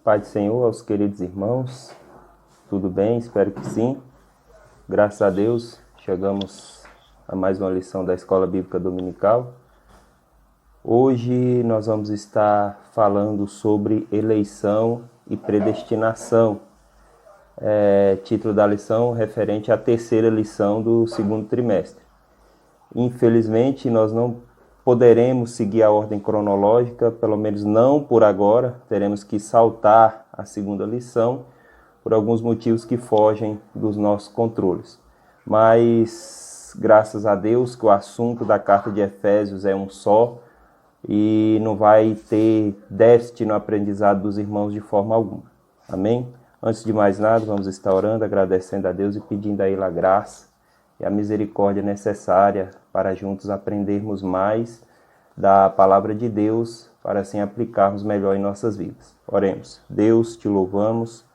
Pai do Senhor, aos queridos irmãos, tudo bem? Espero que sim. Graças a Deus, chegamos a mais uma lição da Escola Bíblica Dominical. Hoje nós vamos estar falando sobre eleição e predestinação. Título da lição referente à terceira lição do segundo trimestre. Infelizmente, nós não poderemos seguir a ordem cronológica, pelo menos não por agora. Teremos que saltar a segunda lição por alguns motivos que fogem dos nossos controles. Mas, graças a Deus, que o assunto da carta de Efésios é um só e não vai ter déficit no aprendizado dos irmãos de forma alguma. Amém? Antes de mais nada, vamos estar orando, agradecendo a Deus e pedindo a Ele a graça e a misericórdia necessária para juntos aprendermos mais da palavra de Deus, para assim aplicarmos melhor em nossas vidas. Oremos. Deus, te louvamos,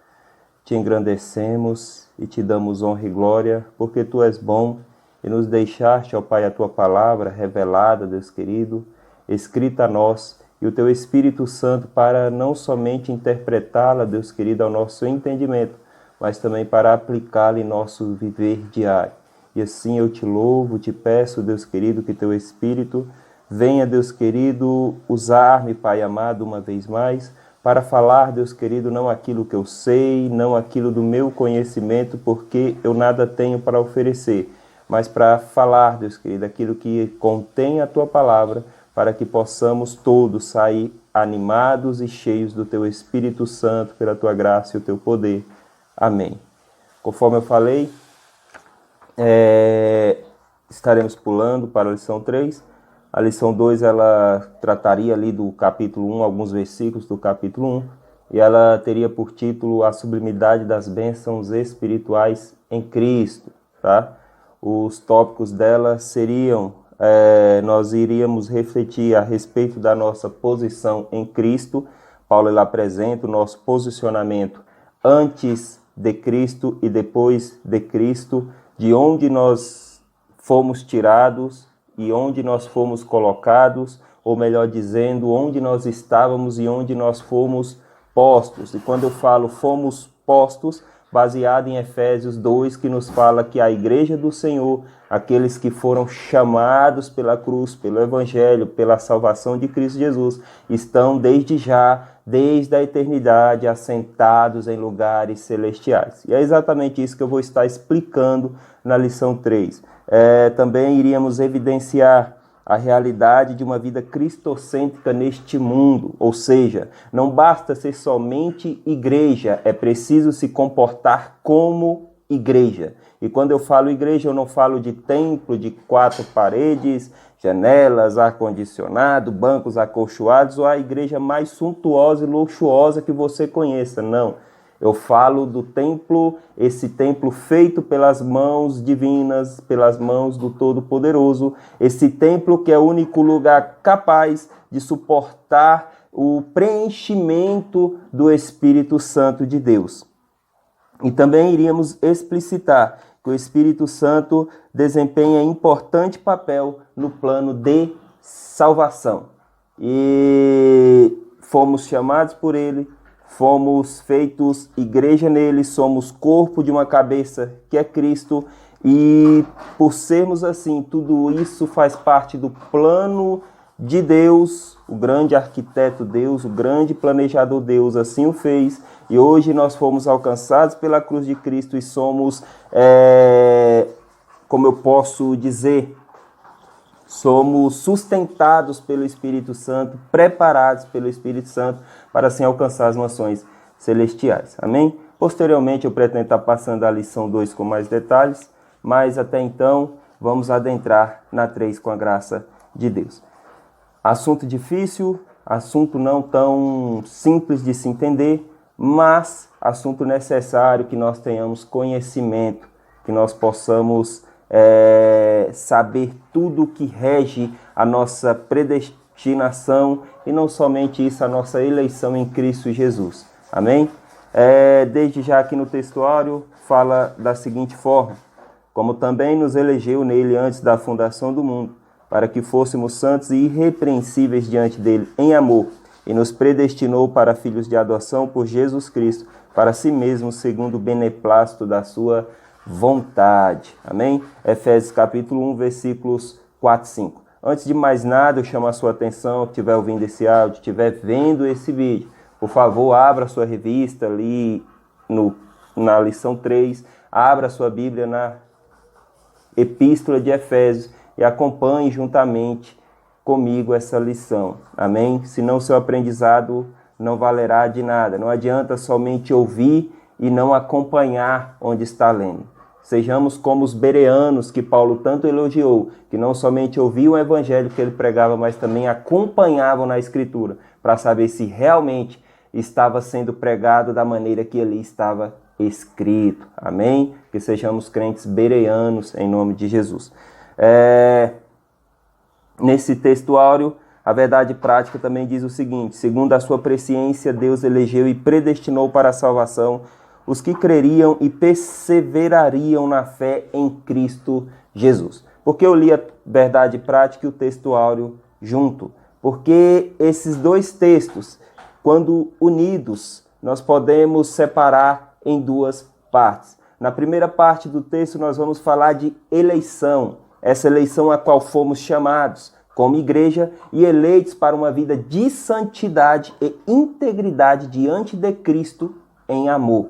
te engrandecemos e te damos honra e glória, porque tu és bom e nos deixaste, ó Pai, a tua palavra revelada, Deus querido, escrita a nós, e o teu Espírito Santo para não somente interpretá-la, Deus querido, ao nosso entendimento, mas também para aplicá-la em nosso viver diário. E assim eu te louvo, te peço, Deus querido, que teu Espírito venha, Deus querido, usar-me, Pai amado, uma vez mais, para falar, Deus querido, não aquilo que eu sei, não aquilo do meu conhecimento, porque eu nada tenho para oferecer, mas para falar, Deus querido, aquilo que contém a tua palavra, para que possamos todos sair animados e cheios do teu Espírito Santo, pela tua graça e o teu poder. Amém. Conforme eu falei, estaremos pulando para a lição 3. A lição 2, ela trataria ali do capítulo 1, alguns versículos do capítulo 1, e ela teria por título a sublimidade das bênçãos espirituais em Cristo, tá? Os tópicos dela seriam, nós iríamos refletir a respeito da nossa posição em Cristo. Paulo ele apresenta o nosso posicionamento antes de Cristo e depois de Cristo, de onde nós fomos tirados e onde nós fomos colocados, ou melhor dizendo, onde nós estávamos e onde nós fomos postos. E quando eu falo fomos postos, baseado em Efésios 2, que nos fala que a igreja do Senhor, aqueles que foram chamados pela cruz, pelo Evangelho, pela salvação de Cristo Jesus, estão desde já, desde a eternidade, assentados em lugares celestiais. E é exatamente isso que eu vou estar explicando na lição 3. Também iríamos evidenciar a realidade de uma vida cristocêntrica neste mundo, ou seja, não basta ser somente igreja, é preciso se comportar como igreja. E quando eu falo igreja, eu não falo de templo de 4 paredes, janelas, ar-condicionado, bancos acolchoados, ou a igreja mais suntuosa e luxuosa que você conheça, não. Eu falo do templo, esse templo feito pelas mãos divinas, pelas mãos do Todo-Poderoso, esse templo que é o único lugar capaz de suportar o preenchimento do Espírito Santo de Deus. E também iríamos explicitar que o Espírito Santo desempenha importante papel no plano de salvação. E fomos chamados por ele, fomos feitos igreja nele, somos corpo de uma cabeça que é Cristo, e por sermos assim, tudo isso faz parte do plano de Deus, o grande arquiteto Deus, o grande planejador Deus, assim o fez, e hoje nós fomos alcançados pela cruz de Cristo e somos, como eu posso dizer, somos sustentados pelo Espírito Santo, preparados pelo Espírito Santo para assim alcançar as mansões celestiais. Amém? Posteriormente eu pretendo estar passando a lição 2 com mais detalhes, mas até então vamos adentrar na 3 com a graça de Deus. Assunto difícil, assunto não tão simples de se entender, mas assunto necessário que nós tenhamos conhecimento, que nós possamos saber tudo que rege a nossa predestinação e não somente isso, a nossa eleição em Cristo Jesus. Amém? Desde já aqui no textuário fala da seguinte forma: como também nos elegeu nele antes da fundação do mundo, para que fôssemos santos e irrepreensíveis diante dele em amor, e nos predestinou para filhos de adoção por Jesus Cristo, para si mesmo, segundo o beneplácito da sua vontade. Amém? Efésios capítulo 1, versículos 4 e 5. Antes de mais nada, eu chamo a sua atenção, que estiver ouvindo esse áudio, estiver vendo esse vídeo, por favor, abra a sua revista ali na lição 3, abra a sua Bíblia na Epístola de Efésios e acompanhe juntamente comigo essa lição. Amém? Senão o seu aprendizado não valerá de nada. Não adianta somente ouvir e não acompanhar onde está lendo. Sejamos como os bereanos que Paulo tanto elogiou, que não somente ouviam o evangelho que ele pregava, mas também acompanhavam na Escritura, para saber se realmente estava sendo pregado da maneira que ali estava escrito. Amém? Que sejamos crentes bereanos em nome de Jesus. Nesse textuário, a verdade prática também diz o seguinte: segundo a sua presciência, Deus elegeu e predestinou para a salvação os que creriam e perseverariam na fé em Cristo Jesus. Porque eu li a verdade prática e o textuário junto? Porque esses dois textos, quando unidos, nós podemos separar em duas partes. Na primeira parte do texto, nós vamos falar de eleição. Essa eleição a qual fomos chamados como igreja e eleitos para uma vida de santidade e integridade diante de Cristo em amor.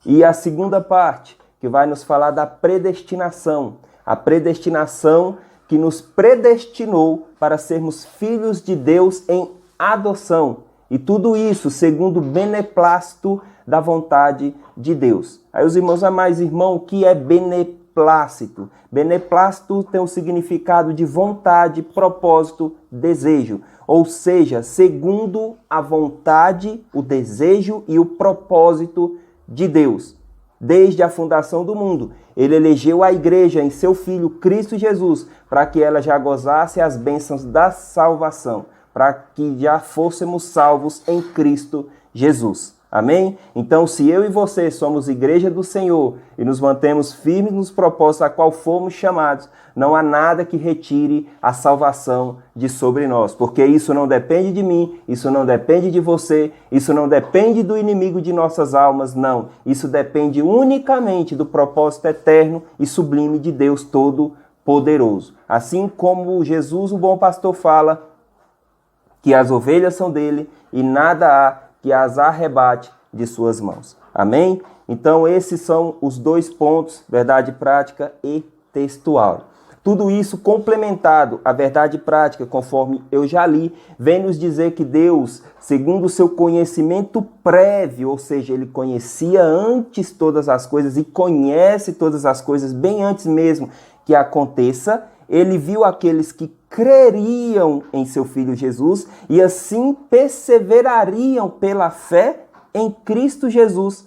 E a segunda parte, que vai nos falar da predestinação. A predestinação que nos predestinou para sermos filhos de Deus em adoção. E tudo isso segundo o beneplácito da vontade de Deus. Aí os irmãos amais, irmão, o que é beneplácito? Beneplácito tem o significado de vontade, propósito, desejo. Ou seja, segundo a vontade, o desejo e o propósito de Deus. Desde a fundação do mundo, ele elegeu a igreja em seu Filho Cristo Jesus, para que ela já gozasse as bênçãos da salvação, para que já fôssemos salvos em Cristo Jesus. Amém? Então, se eu e você somos igreja do Senhor e nos mantemos firmes nos propósitos a qual fomos chamados, não há nada que retire a salvação de sobre nós, porque isso não depende de mim, isso não depende de você, isso não depende do inimigo de nossas almas, não. Isso depende unicamente do propósito eterno e sublime de Deus Todo-Poderoso. Assim como Jesus, o bom pastor, fala que as ovelhas são dele e nada há que as arrebate de suas mãos. Amém? Então esses são os dois pontos, verdade prática e textual. Tudo isso complementado à verdade prática, conforme eu já li, vem nos dizer que Deus, segundo o seu conhecimento prévio, ou seja, ele conhecia antes todas as coisas e conhece todas as coisas bem antes mesmo que aconteça, ele viu aqueles que creriam em seu Filho Jesus e assim perseverariam pela fé em Cristo Jesus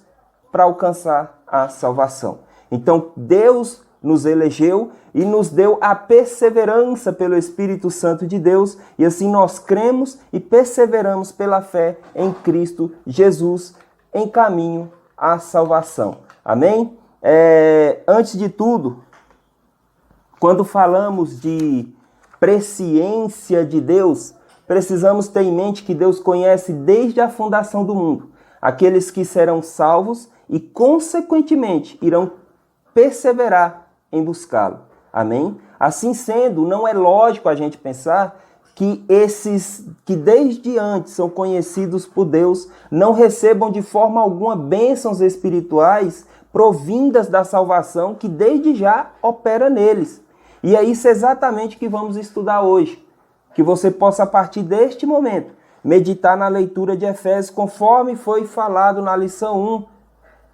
para alcançar a salvação. Então Deus nos elegeu e nos deu a perseverança pelo Espírito Santo de Deus e assim nós cremos e perseveramos pela fé em Cristo Jesus em caminho à salvação. Amém? Antes de tudo, quando falamos de presciência de Deus, precisamos ter em mente que Deus conhece desde a fundação do mundo aqueles que serão salvos e, consequentemente, irão perseverar em buscá-lo. Amém? Assim sendo, não é lógico a gente pensar que esses que desde antes são conhecidos por Deus não recebam de forma alguma bênçãos espirituais provindas da salvação que desde já opera neles. E é isso exatamente que vamos estudar hoje. Que você possa, a partir deste momento, meditar na leitura de Efésios, conforme foi falado na lição 1,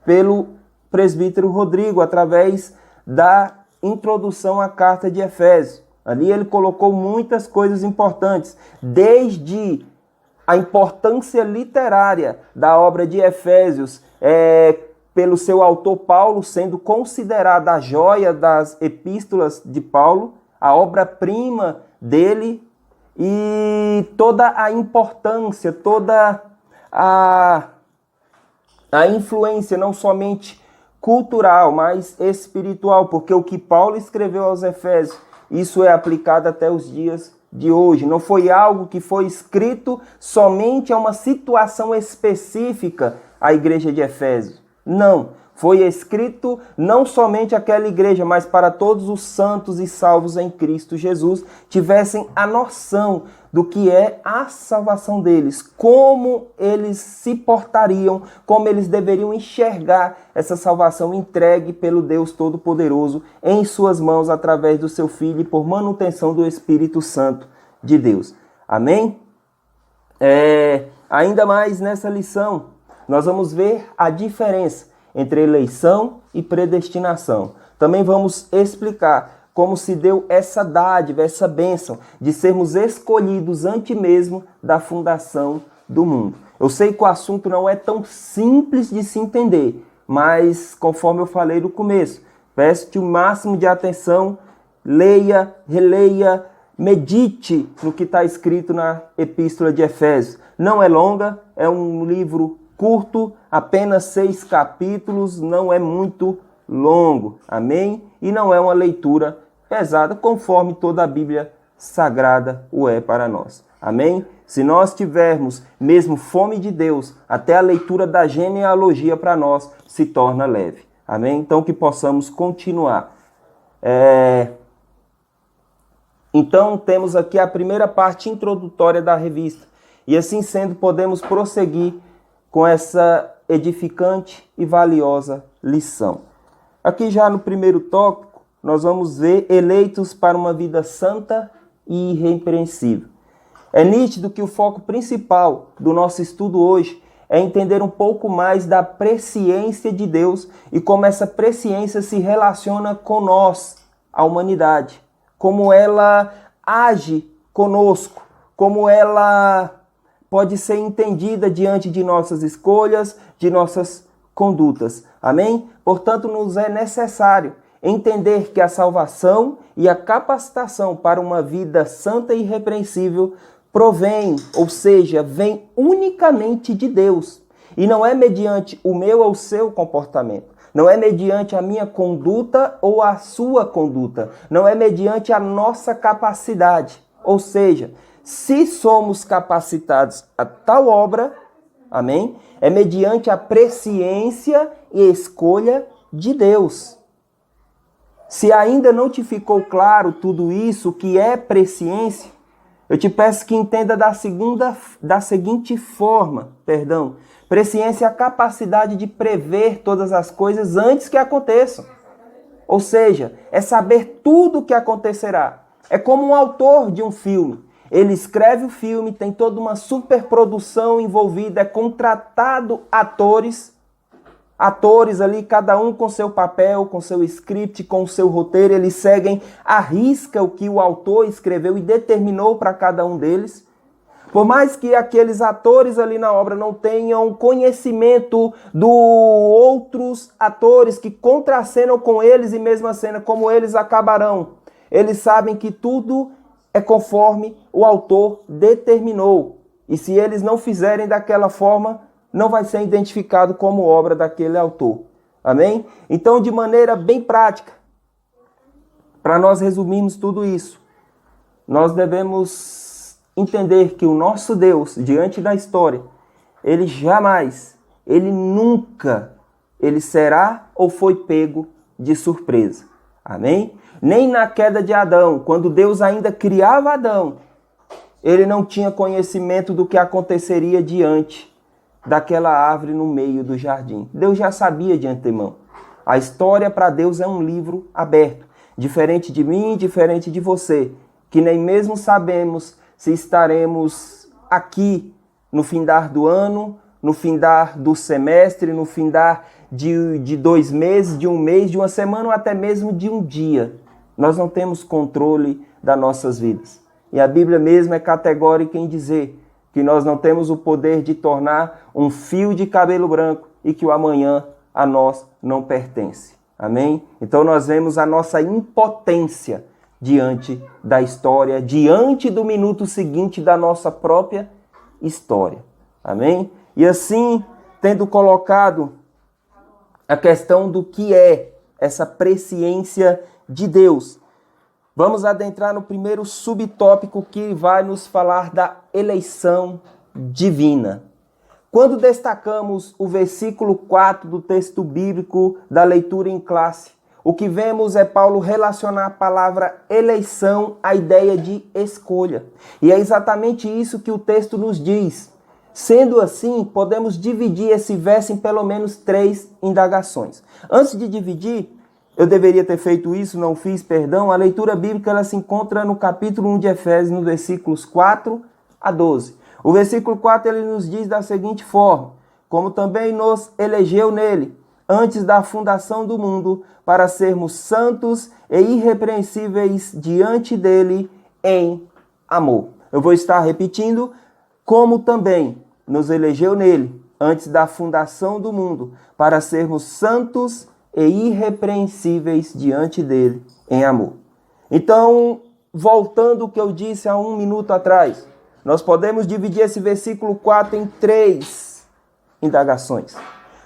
pelo presbítero Rodrigo, através da introdução à carta de Efésios. Ali ele colocou muitas coisas importantes, desde a importância literária da obra de Efésios, pelo seu autor Paulo, sendo considerada a joia das epístolas de Paulo, a obra-prima dele, e toda a importância, toda a influência, não somente cultural, mas espiritual, porque o que Paulo escreveu aos Efésios, isso é aplicado até os dias de hoje. Não foi algo que foi escrito somente a uma situação específica à igreja de Efésios. Não. Foi escrito não somente àquela igreja, mas para todos os santos e salvos em Cristo Jesus tivessem a noção do que é a salvação deles, como eles se portariam, como eles deveriam enxergar essa salvação entregue pelo Deus Todo-Poderoso em suas mãos através do seu Filho e por manutenção do Espírito Santo de Deus. Amém? Ainda mais nessa lição, nós vamos ver a diferença entre eleição e predestinação. Também vamos explicar como se deu essa dádiva, essa bênção de sermos escolhidos antes mesmo da fundação do mundo. Eu sei que o assunto não é tão simples de se entender, mas conforme eu falei no começo, peço-te o máximo de atenção, leia, releia, medite no que está escrito na Epístola de Efésios. Não é longa, é um livro curto, apenas 6 capítulos, não é muito longo, amém? E não é uma leitura pesada, conforme toda a Bíblia Sagrada o é para nós, amém? Se nós tivermos mesmo fome de Deus, até a leitura da genealogia para nós se torna leve, amém? Então que possamos continuar. Então temos aqui a primeira parte introdutória da revista, e assim sendo podemos prosseguir com essa edificante e valiosa lição. Aqui já no primeiro tópico, nós vamos ver eleitos para uma vida santa e irrepreensível. É nítido que o foco principal do nosso estudo hoje é entender um pouco mais da presciência de Deus e como essa presciência se relaciona com nós, a humanidade, como ela age conosco, como ela pode ser entendida diante de nossas escolhas, de nossas condutas. Amém? Portanto, nos é necessário entender que a salvação e a capacitação para uma vida santa e irrepreensível provém, ou seja, vem unicamente de Deus. E não é mediante o meu ou o seu comportamento. Não é mediante a minha conduta ou a sua conduta. Não é mediante a nossa capacidade. Ou seja, se somos capacitados a tal obra, amém? É mediante a presciência e escolha de Deus. Se ainda não te ficou claro tudo isso, o que é presciência, eu te peço que entenda da seguinte forma, presciência é a capacidade de prever todas as coisas antes que aconteçam. Ou seja, é saber tudo o que acontecerá. É como um autor de um filme. Ele escreve o filme, tem toda uma superprodução envolvida, é contratado atores ali, cada um com seu papel, com seu script, com o seu roteiro. Eles seguem à risca o que o autor escreveu e determinou para cada um deles. Por mais que aqueles atores ali na obra não tenham conhecimento dos outros atores que contracenam com eles e mesmo a cena, como eles acabarão. Eles sabem que tudo é conforme o autor determinou. E se eles não fizerem daquela forma, não vai ser identificado como obra daquele autor. Amém? Então, de maneira bem prática, para nós resumirmos tudo isso, nós devemos entender que o nosso Deus, diante da história, ele jamais, ele nunca, ele será ou foi pego de surpresa. Amém? Nem na queda de Adão, quando Deus ainda criava Adão, ele não tinha conhecimento do que aconteceria diante daquela árvore no meio do jardim. Deus já sabia de antemão. A história para Deus é um livro aberto. Diferente de mim, diferente de você, que nem mesmo sabemos se estaremos aqui no findar do ano, no findar do semestre, no findar de 2 meses, de um mês, de uma semana ou até mesmo de um dia. Nós não temos controle das nossas vidas. E a Bíblia mesmo é categórica em dizer que nós não temos o poder de tornar um fio de cabelo branco e que o amanhã a nós não pertence. Amém? Então nós vemos a nossa impotência diante da história, diante do minuto seguinte da nossa própria história. Amém? E assim, tendo colocado a questão do que é essa presciência de Deus, Vamos adentrar no primeiro subtópico que vai nos falar da eleição divina. Quando destacamos o versículo 4 do texto bíblico da leitura em classe, o que vemos é Paulo relacionar a palavra eleição à ideia de escolha. E é exatamente isso que o texto nos diz. Sendo assim, podemos dividir esse verso em pelo menos 3 indagações. Antes de dividir, eu deveria ter feito isso, não fiz, perdão. A leitura bíblica ela se encontra no capítulo 1 de Efésios, nos versículos 4 a 12. O versículo 4 ele nos diz da seguinte forma: como também nos elegeu nele, antes da fundação do mundo, para sermos santos e irrepreensíveis diante dele em amor. Eu vou estar repetindo: como também nos elegeu nele, antes da fundação do mundo, para sermos santos e irrepreensíveis diante dele em amor. Então, voltando ao que eu disse há 1 minuto atrás, nós podemos dividir esse versículo 4 em 3 indagações.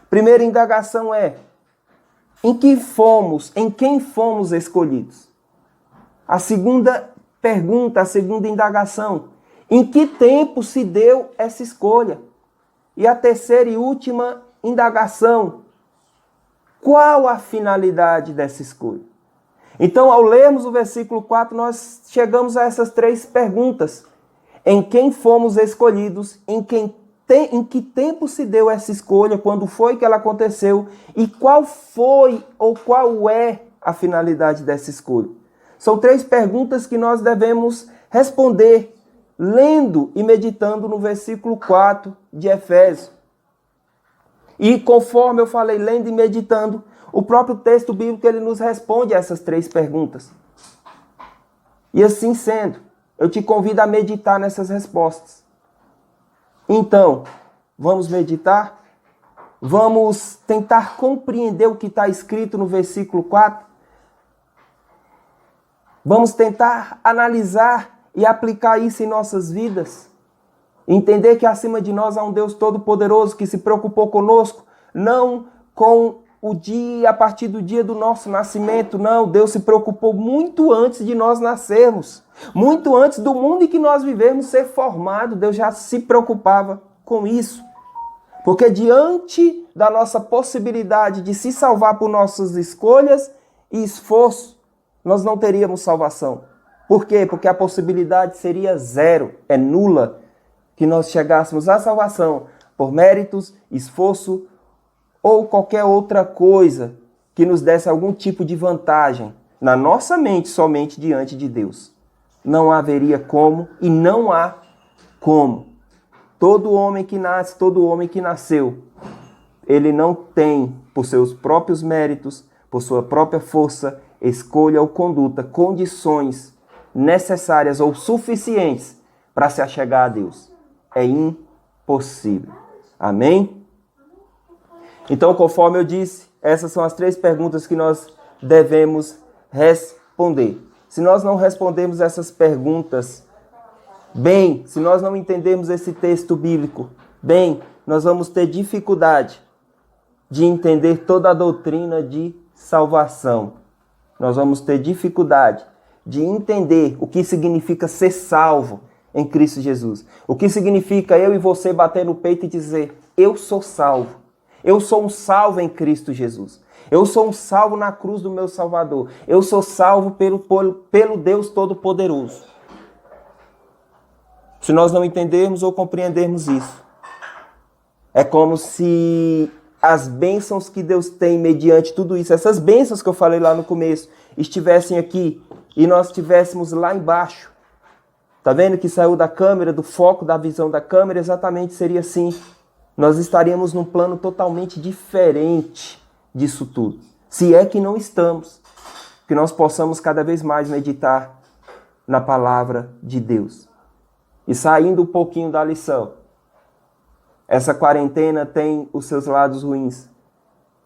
Primeira indagação é: em quem fomos escolhidos? A segunda pergunta, a segunda indagação: em que tempo se deu essa escolha? E a terceira e última indagação: qual a finalidade dessa escolha? Então, ao lermos o versículo 4, nós chegamos a essas 3 perguntas. Em quem fomos escolhidos, em que tempo se deu essa escolha, quando foi que ela aconteceu e qual foi ou qual é a finalidade dessa escolha. São 3 perguntas que nós devemos responder lendo e meditando no versículo 4 de Efésios. E conforme eu falei, lendo e meditando, o próprio texto bíblico ele nos responde a essas 3 perguntas. E assim sendo, eu te convido a meditar nessas respostas. Então, vamos meditar? Vamos tentar compreender o que está escrito no versículo 4? Vamos tentar analisar e aplicar isso em nossas vidas? Entender que acima de nós há um Deus todo-poderoso que se preocupou conosco, não com o dia, a partir do dia do nosso nascimento, não. Deus se preocupou muito antes de nós nascermos. Muito antes do mundo em que nós vivemos ser formado, Deus já se preocupava com isso. Porque diante da nossa possibilidade de se salvar por nossas escolhas e esforço, nós não teríamos salvação. Por quê? Porque a possibilidade seria zero, é nula, que nós chegássemos à salvação por méritos, esforço ou qualquer outra coisa que nos desse algum tipo de vantagem na nossa mente somente diante de Deus. Não haveria como e não há como. Todo homem que nasce, todo homem que nasceu, ele não tem, por seus próprios méritos, por sua própria força, escolha ou conduta, condições necessárias ou suficientes para se achegar a Deus. É impossível. Amém? Então, conforme eu disse, essas são as 3 perguntas que nós devemos responder. Se nós não respondermos essas perguntas bem, se nós não entendermos esse texto bíblico bem, nós vamos ter dificuldade de entender toda a doutrina de salvação. Nós vamos ter dificuldade de entender o que significa ser salvo em Cristo Jesus. O que significa eu e você bater no peito e dizer: eu sou salvo. Eu sou um salvo em Cristo Jesus. Eu sou um salvo na cruz do meu Salvador. Eu sou salvo pelo Deus Todo-Poderoso. Se nós não entendermos ou compreendermos isso, é como se as bênçãos que Deus tem mediante tudo isso, essas bênçãos que eu falei lá no começo, estivessem aqui e nós estivéssemos lá embaixo. Tá vendo que saiu da câmera, do foco da visão da câmera? Exatamente seria assim. Nós estaríamos num plano totalmente diferente disso tudo. Se é que não estamos. Que nós possamos cada vez mais meditar na palavra de Deus. E saindo um pouquinho da lição. Essa quarentena tem os seus lados ruins.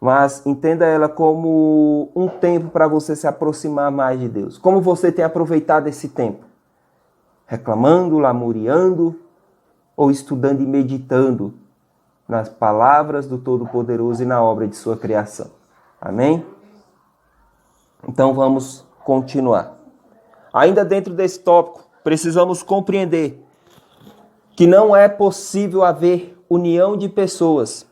Mas entenda ela como um tempo para você se aproximar mais de Deus. Como você tem aproveitado esse tempo? Reclamando, lamuriando ou estudando e meditando nas palavras do Todo-Poderoso e na obra de sua criação. Amém? Então vamos continuar. Ainda dentro desse tópico, precisamos compreender que não é possível haver união de pessoas,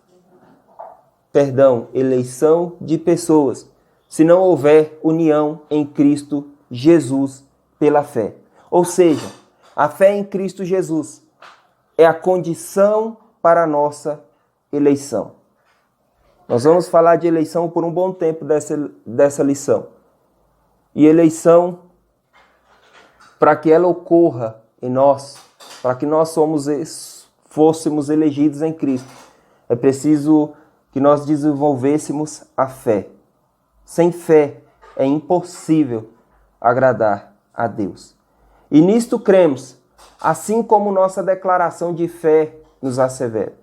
eleição de pessoas, se não houver união em Cristo Jesus pela fé. Ou seja, a fé em Cristo Jesus é a condição para a nossa eleição. Nós vamos falar de eleição por um bom tempo dessa lição. E eleição, para que ela ocorra em nós, para que nós fôssemos elegidos em Cristo, é preciso que nós desenvolvêssemos a fé. Sem fé é impossível agradar a Deus. E nisto cremos, assim como nossa declaração de fé nos assevera.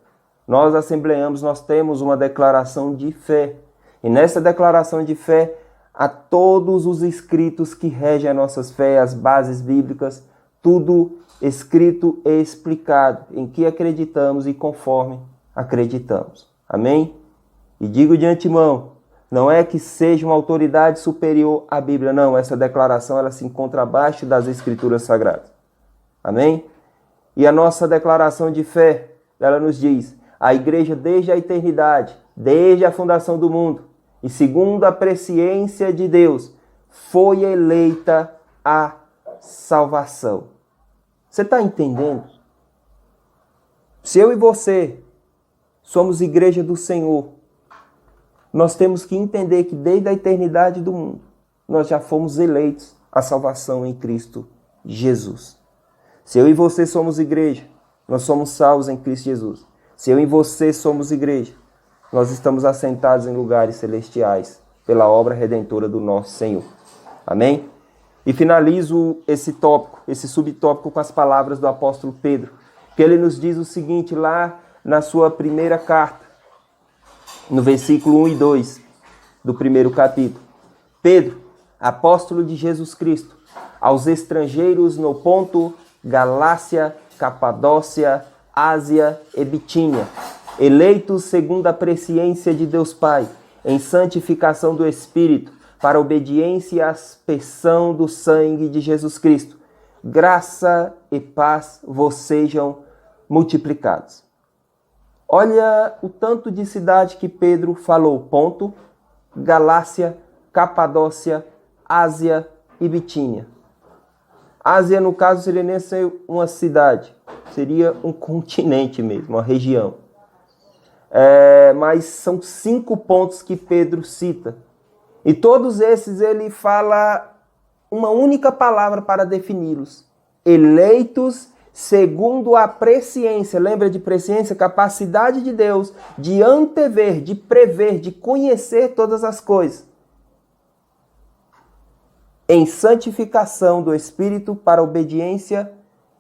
Nós, assembleanos, nós temos uma declaração de fé. E nessa declaração de fé, há todos os escritos que regem a nossa fé, as bases bíblicas, tudo escrito e explicado, em que acreditamos e conforme acreditamos. Amém? E digo de antemão, não é que seja uma autoridade superior à Bíblia, não. Essa declaração ela se encontra abaixo das Escrituras Sagradas. Amém? E a nossa declaração de fé, ela nos diz, a igreja desde a eternidade, desde a fundação do mundo, e segundo a presciência de Deus, foi eleita a salvação. Você está entendendo? Se eu e você somos igreja do Senhor, nós temos que entender que desde a eternidade do mundo, nós já fomos eleitos à salvação em Cristo Jesus. Se eu e você somos igreja, nós somos salvos em Cristo Jesus. Se eu e você somos igreja, nós estamos assentados em lugares celestiais pela obra redentora do nosso Senhor. Amém? E finalizo esse tópico, esse subtópico com as palavras do apóstolo Pedro, que ele nos diz o seguinte lá na sua primeira carta, no versículo 1 e 2 do primeiro capítulo. Pedro, apóstolo de Jesus Cristo, aos estrangeiros no Ponto, Galácia, Capadócia, Ásia e Bitínia, eleitos segundo a presciência de Deus Pai, em santificação do Espírito, para obediência e aspersão do sangue de Jesus Cristo. Graça e paz vos sejam multiplicados. Olha o tanto de cidade que Pedro falou. Ponto, Galácia, Capadócia, Ásia e Bitínia. Ásia, no caso, seria nem ser uma cidade. Seria um continente mesmo, uma região. Mas são 5 pontos que Pedro cita. E todos esses ele fala uma única palavra para defini-los. Eleitos segundo a presciência. Lembra de presciência? Capacidade de Deus de antever, de prever, de conhecer todas as coisas. Em santificação do Espírito para obediência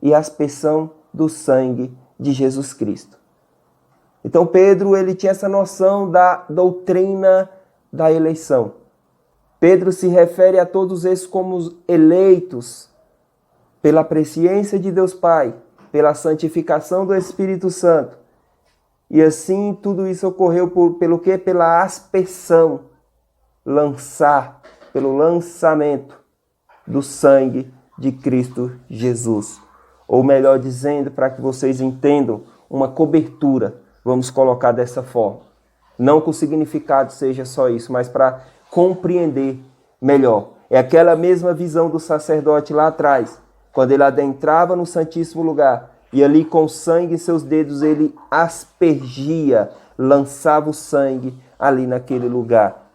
e aspersão do sangue de Jesus Cristo. Então Pedro ele tinha essa noção da doutrina da eleição. Pedro se refere a todos esses como eleitos pela presciência de Deus Pai, pela santificação do Espírito Santo. E assim tudo isso ocorreu pelo quê? Pela aspersão, pelo lançamento do sangue de Cristo Jesus. Ou melhor dizendo, para que vocês entendam, uma cobertura, vamos colocar dessa forma. Não que o significado seja só isso, mas para compreender melhor. É aquela mesma visão do sacerdote lá atrás, quando ele adentrava no Santíssimo Lugar, e ali com sangue em seus dedos ele aspergia, lançava o sangue ali naquele lugar.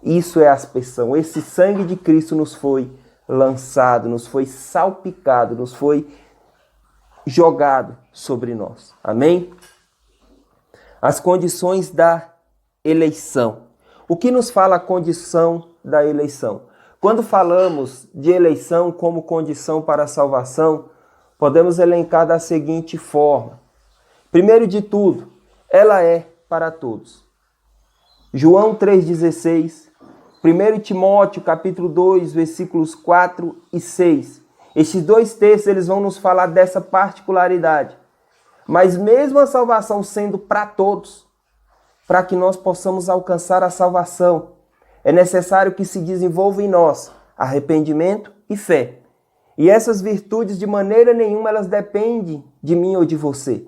Isso é aspersão. Esse sangue de Cristo nos foi lançado, nos foi salpicado, nos foi jogado sobre nós. Amém? As condições da eleição. O que nos fala a condição da eleição? Quando falamos de eleição como condição para a salvação, podemos elencar da seguinte forma. Primeiro de tudo, ela é para todos. João 3,16, 1 Timóteo capítulo 2, versículos 4 e 6. Estes 2 textos eles vão nos falar dessa particularidade. Mas mesmo a salvação sendo para todos, para que nós possamos alcançar a salvação, é necessário que se desenvolva em nós arrependimento e fé. E essas virtudes, de maneira nenhuma, elas dependem de mim ou de você.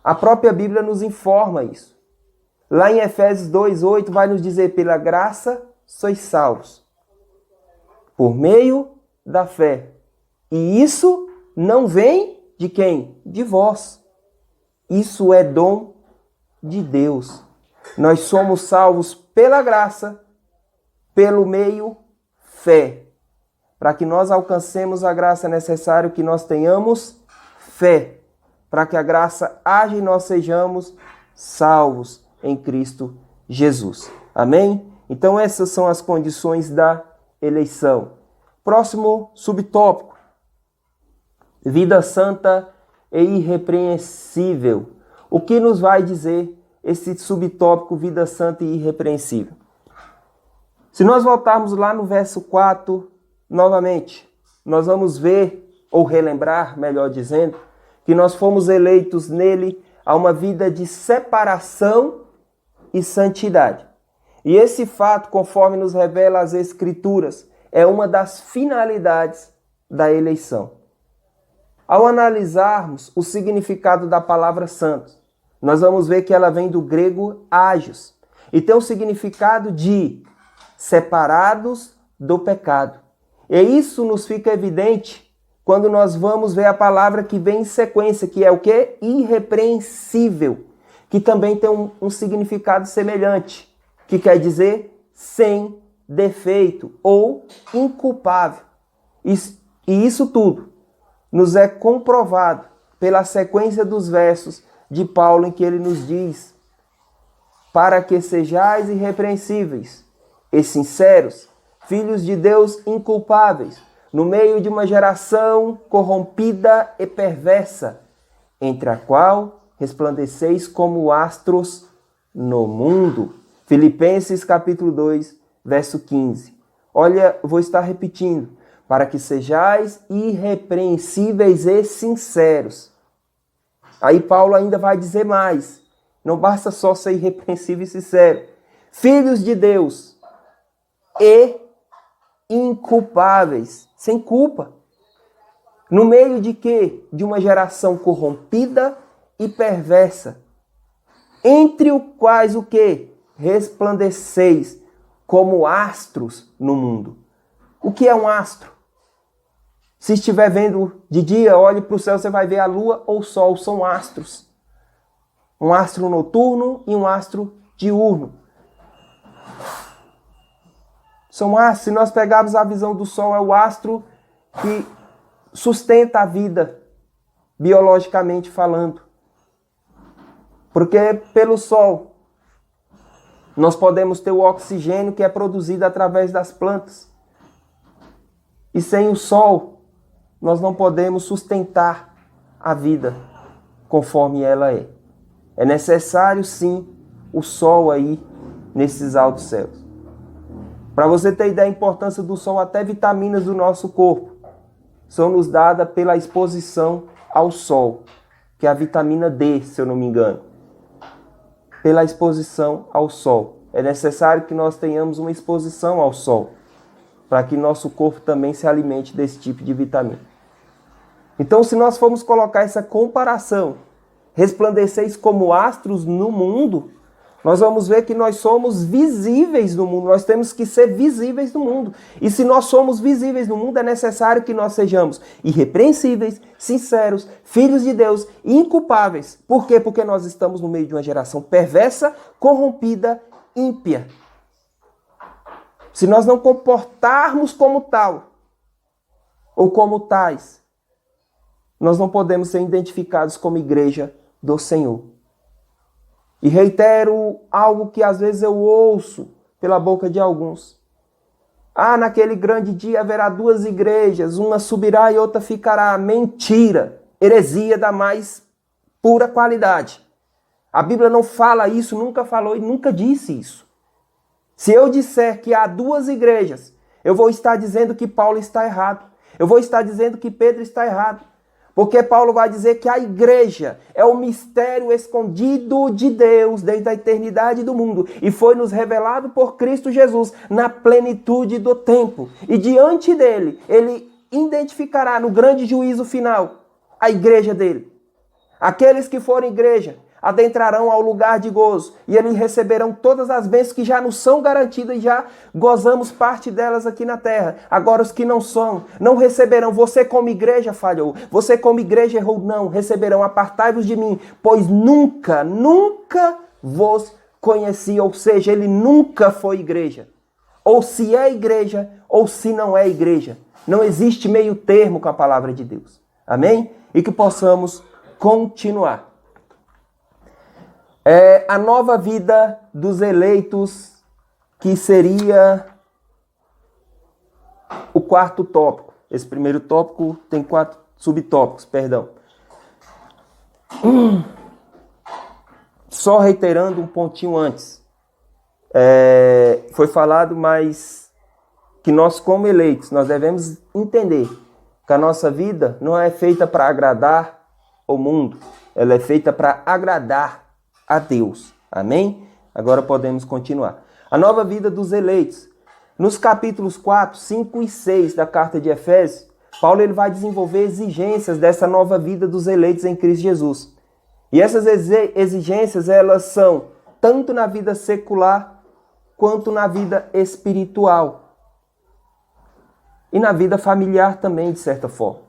A própria Bíblia nos informa isso. Lá em Efésios 2:8 vai nos dizer: pela graça sois salvos, por meio da fé. E isso não vem de quem? De vós. Isso é dom de Deus. Nós somos salvos pela graça, pelo meio fé. Para que nós alcancemos a graça é necessário que nós tenhamos fé. Para que a graça haja e nós sejamos salvos em Cristo Jesus. Amém? Então essas são as condições da eleição. Próximo subtópico. Vida santa e irrepreensível. O que nos vai dizer esse subtópico, vida santa e irrepreensível? Se nós voltarmos lá no verso 4, novamente, nós vamos ver, ou relembrar, melhor dizendo, que nós fomos eleitos nele a uma vida de separação e santidade. E esse fato, conforme nos revela as Escrituras, é uma das finalidades da eleição. Ao analisarmos o significado da palavra santo, nós vamos ver que ela vem do grego agios e tem o significado de separados do pecado. E isso nos fica evidente quando nós vamos ver a palavra que vem em sequência, que é o quê? Irrepreensível, que também tem um significado semelhante, que quer dizer sem defeito ou inculpável. E isso tudo nos é comprovado pela sequência dos versos de Paulo, em que ele nos diz: para que sejais irrepreensíveis e sinceros, filhos de Deus inculpáveis, no meio de uma geração corrompida e perversa, entre a qual resplandeceis como astros no mundo. Filipenses capítulo 2, verso 15. Olha, vou estar repetindo. Para que sejais irrepreensíveis e sinceros. Aí Paulo ainda vai dizer mais. Não basta só ser irrepreensível e sincero. Filhos de Deus e inculpáveis, sem culpa. No meio de quê? De uma geração corrompida e perversa. Entre os quais o quê? Resplandeceis como astros no mundo. O que é um astro? Se estiver vendo de dia, olhe para o céu, você vai ver a lua ou o sol, são astros. Um astro noturno e um astro diurno. São astros. Se nós pegarmos a visão do sol, é o astro que sustenta a vida, biologicamente falando. Porque pelo sol nós podemos ter o oxigênio que é produzido através das plantas. E sem o sol, nós não podemos sustentar a vida conforme ela é. É necessário, sim, o sol aí nesses altos céus. Para você ter ideia da importância do sol, até vitaminas do nosso corpo são nos dadas pela exposição ao sol, que é a vitamina D, se eu não me engano. Pela exposição ao sol. É necessário que nós tenhamos uma exposição ao sol, para que nosso corpo também se alimente desse tipo de vitamina. Então, se nós formos colocar essa comparação, resplandeceis como astros no mundo, nós vamos ver que nós somos visíveis no mundo, nós temos que ser visíveis no mundo. E se nós somos visíveis no mundo, é necessário que nós sejamos irrepreensíveis, sinceros, filhos de Deus e inculpáveis. Por quê? Porque nós estamos no meio de uma geração perversa, corrompida, ímpia. Se nós não comportarmos como tal, ou como tais, nós não podemos ser identificados como igreja do Senhor. E reitero algo que às vezes eu ouço pela boca de alguns. Naquele grande dia haverá duas igrejas, uma subirá e outra ficará. Mentira! Heresia da mais pura qualidade. A Bíblia não fala isso, nunca falou e nunca disse isso. Se eu disser que há duas igrejas, eu vou estar dizendo que Paulo está errado. Eu vou estar dizendo que Pedro está errado. Porque Paulo vai dizer que a igreja é o mistério escondido de Deus desde a eternidade do mundo e foi nos revelado por Cristo Jesus na plenitude do tempo. E diante dele, ele identificará no grande juízo final a igreja dele. Aqueles que forem igreja adentrarão ao lugar de gozo e eles receberão todas as bênçãos que já nos são garantidas e já gozamos parte delas aqui na terra. Agora os que não são, não receberão. Você como igreja falhou, você como igreja errou, não receberão. Apartai-vos de mim, pois nunca vos conheci. Ou seja, ele nunca foi igreja. Ou se é igreja, ou se não é igreja. Não existe meio termo com a palavra de Deus. Amém? E que possamos continuar. A nova vida dos eleitos, que seria o quarto tópico. Esse primeiro tópico tem 4 subtópicos, perdão. Só reiterando um pontinho antes. Foi falado, mas que nós como eleitos, nós devemos entender que a nossa vida não é feita para agradar o mundo. Ela é feita para agradar a Deus. Amém? Agora podemos continuar. A nova vida dos eleitos. Nos capítulos 4, 5 e 6 da carta de Efésios, Paulo ele vai desenvolver exigências dessa nova vida dos eleitos em Cristo Jesus. E essas exigências, elas são tanto na vida secular quanto na vida espiritual. E na vida familiar também, de certa forma.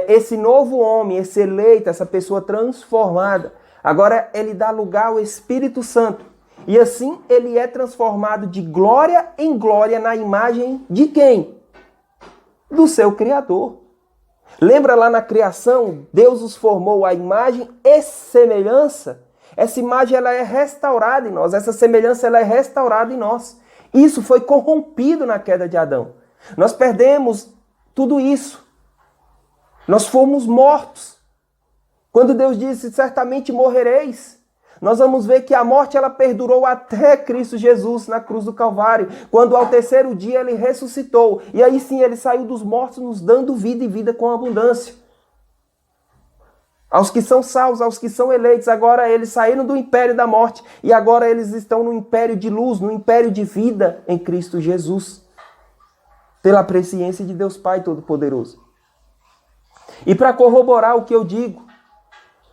Esse novo homem, esse eleito, essa pessoa transformada, agora ele dá lugar ao Espírito Santo. E assim ele é transformado de glória em glória na imagem de quem? Do seu Criador. Lembra lá na criação, Deus os formou à imagem e semelhança? Essa imagem ela é restaurada em nós, essa semelhança ela é restaurada em nós. Isso foi corrompido na queda de Adão. Nós perdemos tudo isso. Nós fomos mortos. Quando Deus disse, certamente morrereis, nós vamos ver que a morte ela perdurou até Cristo Jesus na cruz do Calvário, quando ao terceiro dia ele ressuscitou. E aí sim ele saiu dos mortos, nos dando vida e vida com abundância. Aos que são salvos, aos que são eleitos, agora eles saíram do império da morte e agora eles estão no império de luz, no império de vida em Cristo Jesus, pela presciência de Deus Pai Todo-Poderoso. E para corroborar o que eu digo,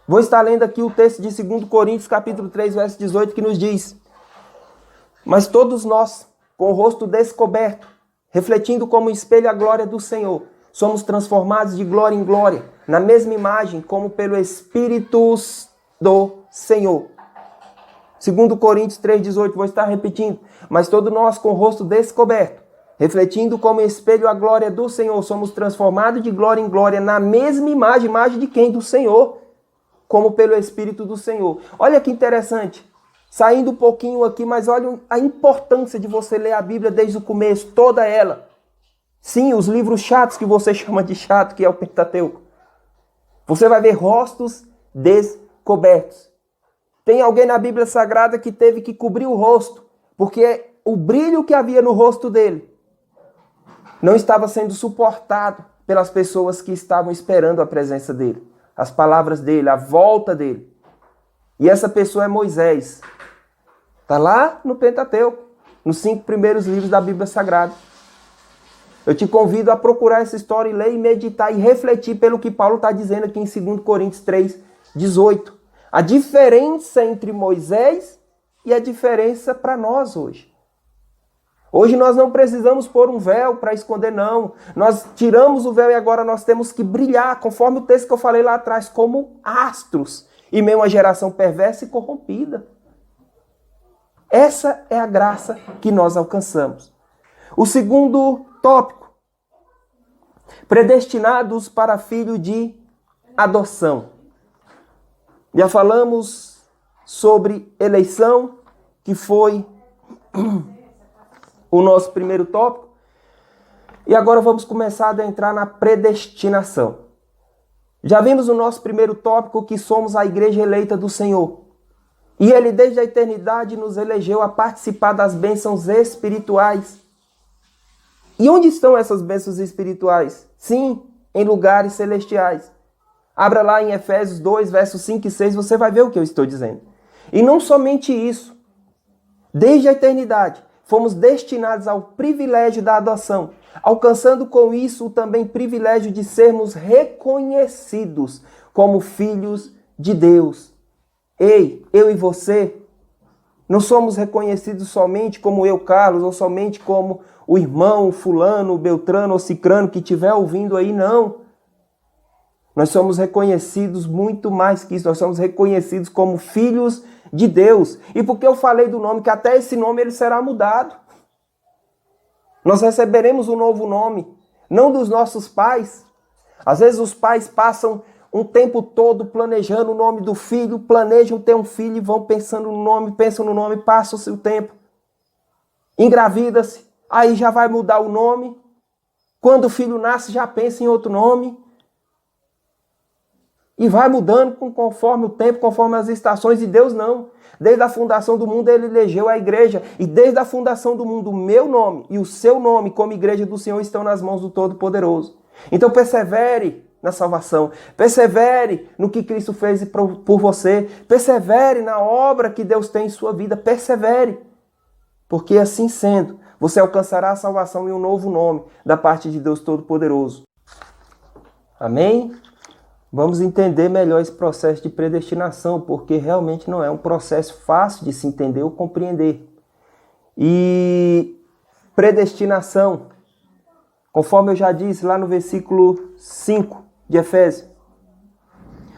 vou estar lendo aqui o texto de 2 Coríntios, capítulo 3, verso 18, que nos diz: mas todos nós, com o rosto descoberto, refletindo como espelho a glória do Senhor, somos transformados de glória em glória, na mesma imagem, como pelo Espírito do Senhor. 2 Coríntios 3, 18, vou estar repetindo. Mas todos nós, com o rosto descoberto, refletindo como espelho a glória do Senhor, somos transformados de glória em glória, na mesma imagem. Imagem de quem? Do Senhor. Como pelo Espírito do Senhor. Olha que interessante. Saindo um pouquinho aqui, mas olha a importância de você ler a Bíblia desde o começo, toda ela. Sim, os livros chatos que você chama de chato, que é o Pentateuco. Você vai ver rostos descobertos. Tem alguém na Bíblia Sagrada que teve que cobrir o rosto, porque o brilho que havia no rosto dele não estava sendo suportado pelas pessoas que estavam esperando a presença dele, as palavras dele, a volta dele. E essa pessoa é Moisés. Está lá no Pentateuco, nos 5 primeiros livros da Bíblia Sagrada. Eu te convido a procurar essa história e ler e meditar e refletir pelo que Paulo está dizendo aqui em 2 Coríntios 3, 18. A diferença entre Moisés e a diferença para nós hoje. Hoje nós não precisamos pôr um véu para esconder, não. Nós tiramos o véu e agora nós temos que brilhar, conforme o texto que eu falei lá atrás, como astros, em meio a uma geração perversa e corrompida. Essa é a graça que nós alcançamos. O segundo tópico, predestinados para filho de adoção. Já falamos sobre eleição, que foi o nosso primeiro tópico. E agora vamos começar a entrar na predestinação. Já vimos no nosso primeiro tópico que somos a igreja eleita do Senhor. E Ele desde a eternidade nos elegeu a participar das bênçãos espirituais. E onde estão essas bênçãos espirituais? Sim, em lugares celestiais. Abra lá em Efésios 2, versos 5 e 6, você vai ver o que eu estou dizendo. E não somente isso. Desde a eternidade, fomos destinados ao privilégio da adoção, alcançando com isso também privilégio de sermos reconhecidos como filhos de Deus. Ei, eu e você, não somos reconhecidos somente como eu, Carlos, ou somente como o irmão fulano, o beltrano ou cicrano que estiver ouvindo aí, não. Nós somos reconhecidos muito mais que isso, nós somos reconhecidos como filhos de Deus. E porque eu falei do nome, que até esse nome ele será mudado. Nós receberemos um novo nome, não dos nossos pais. Às vezes os pais passam um tempo todo planejando o nome do filho, planejam ter um filho e vão pensando no nome, pensam no nome, passa o seu tempo. Engravida-se, aí já vai mudar o nome. Quando o filho nasce, já pensa em outro nome. E vai mudando conforme o tempo, conforme as estações, e Deus não. Desde a fundação do mundo, Ele elegeu a igreja. E desde a fundação do mundo, o meu nome e o seu nome, como igreja do Senhor, estão nas mãos do Todo-Poderoso. Então persevere na salvação. Persevere no que Cristo fez por você. Persevere na obra que Deus tem em sua vida. Persevere. Porque assim sendo, você alcançará a salvação e um novo nome da parte de Deus Todo-Poderoso. Amém? Vamos entender melhor esse processo de predestinação, porque realmente não é um processo fácil de se entender ou compreender. E predestinação, conforme eu já disse lá no versículo 5 de Efésios,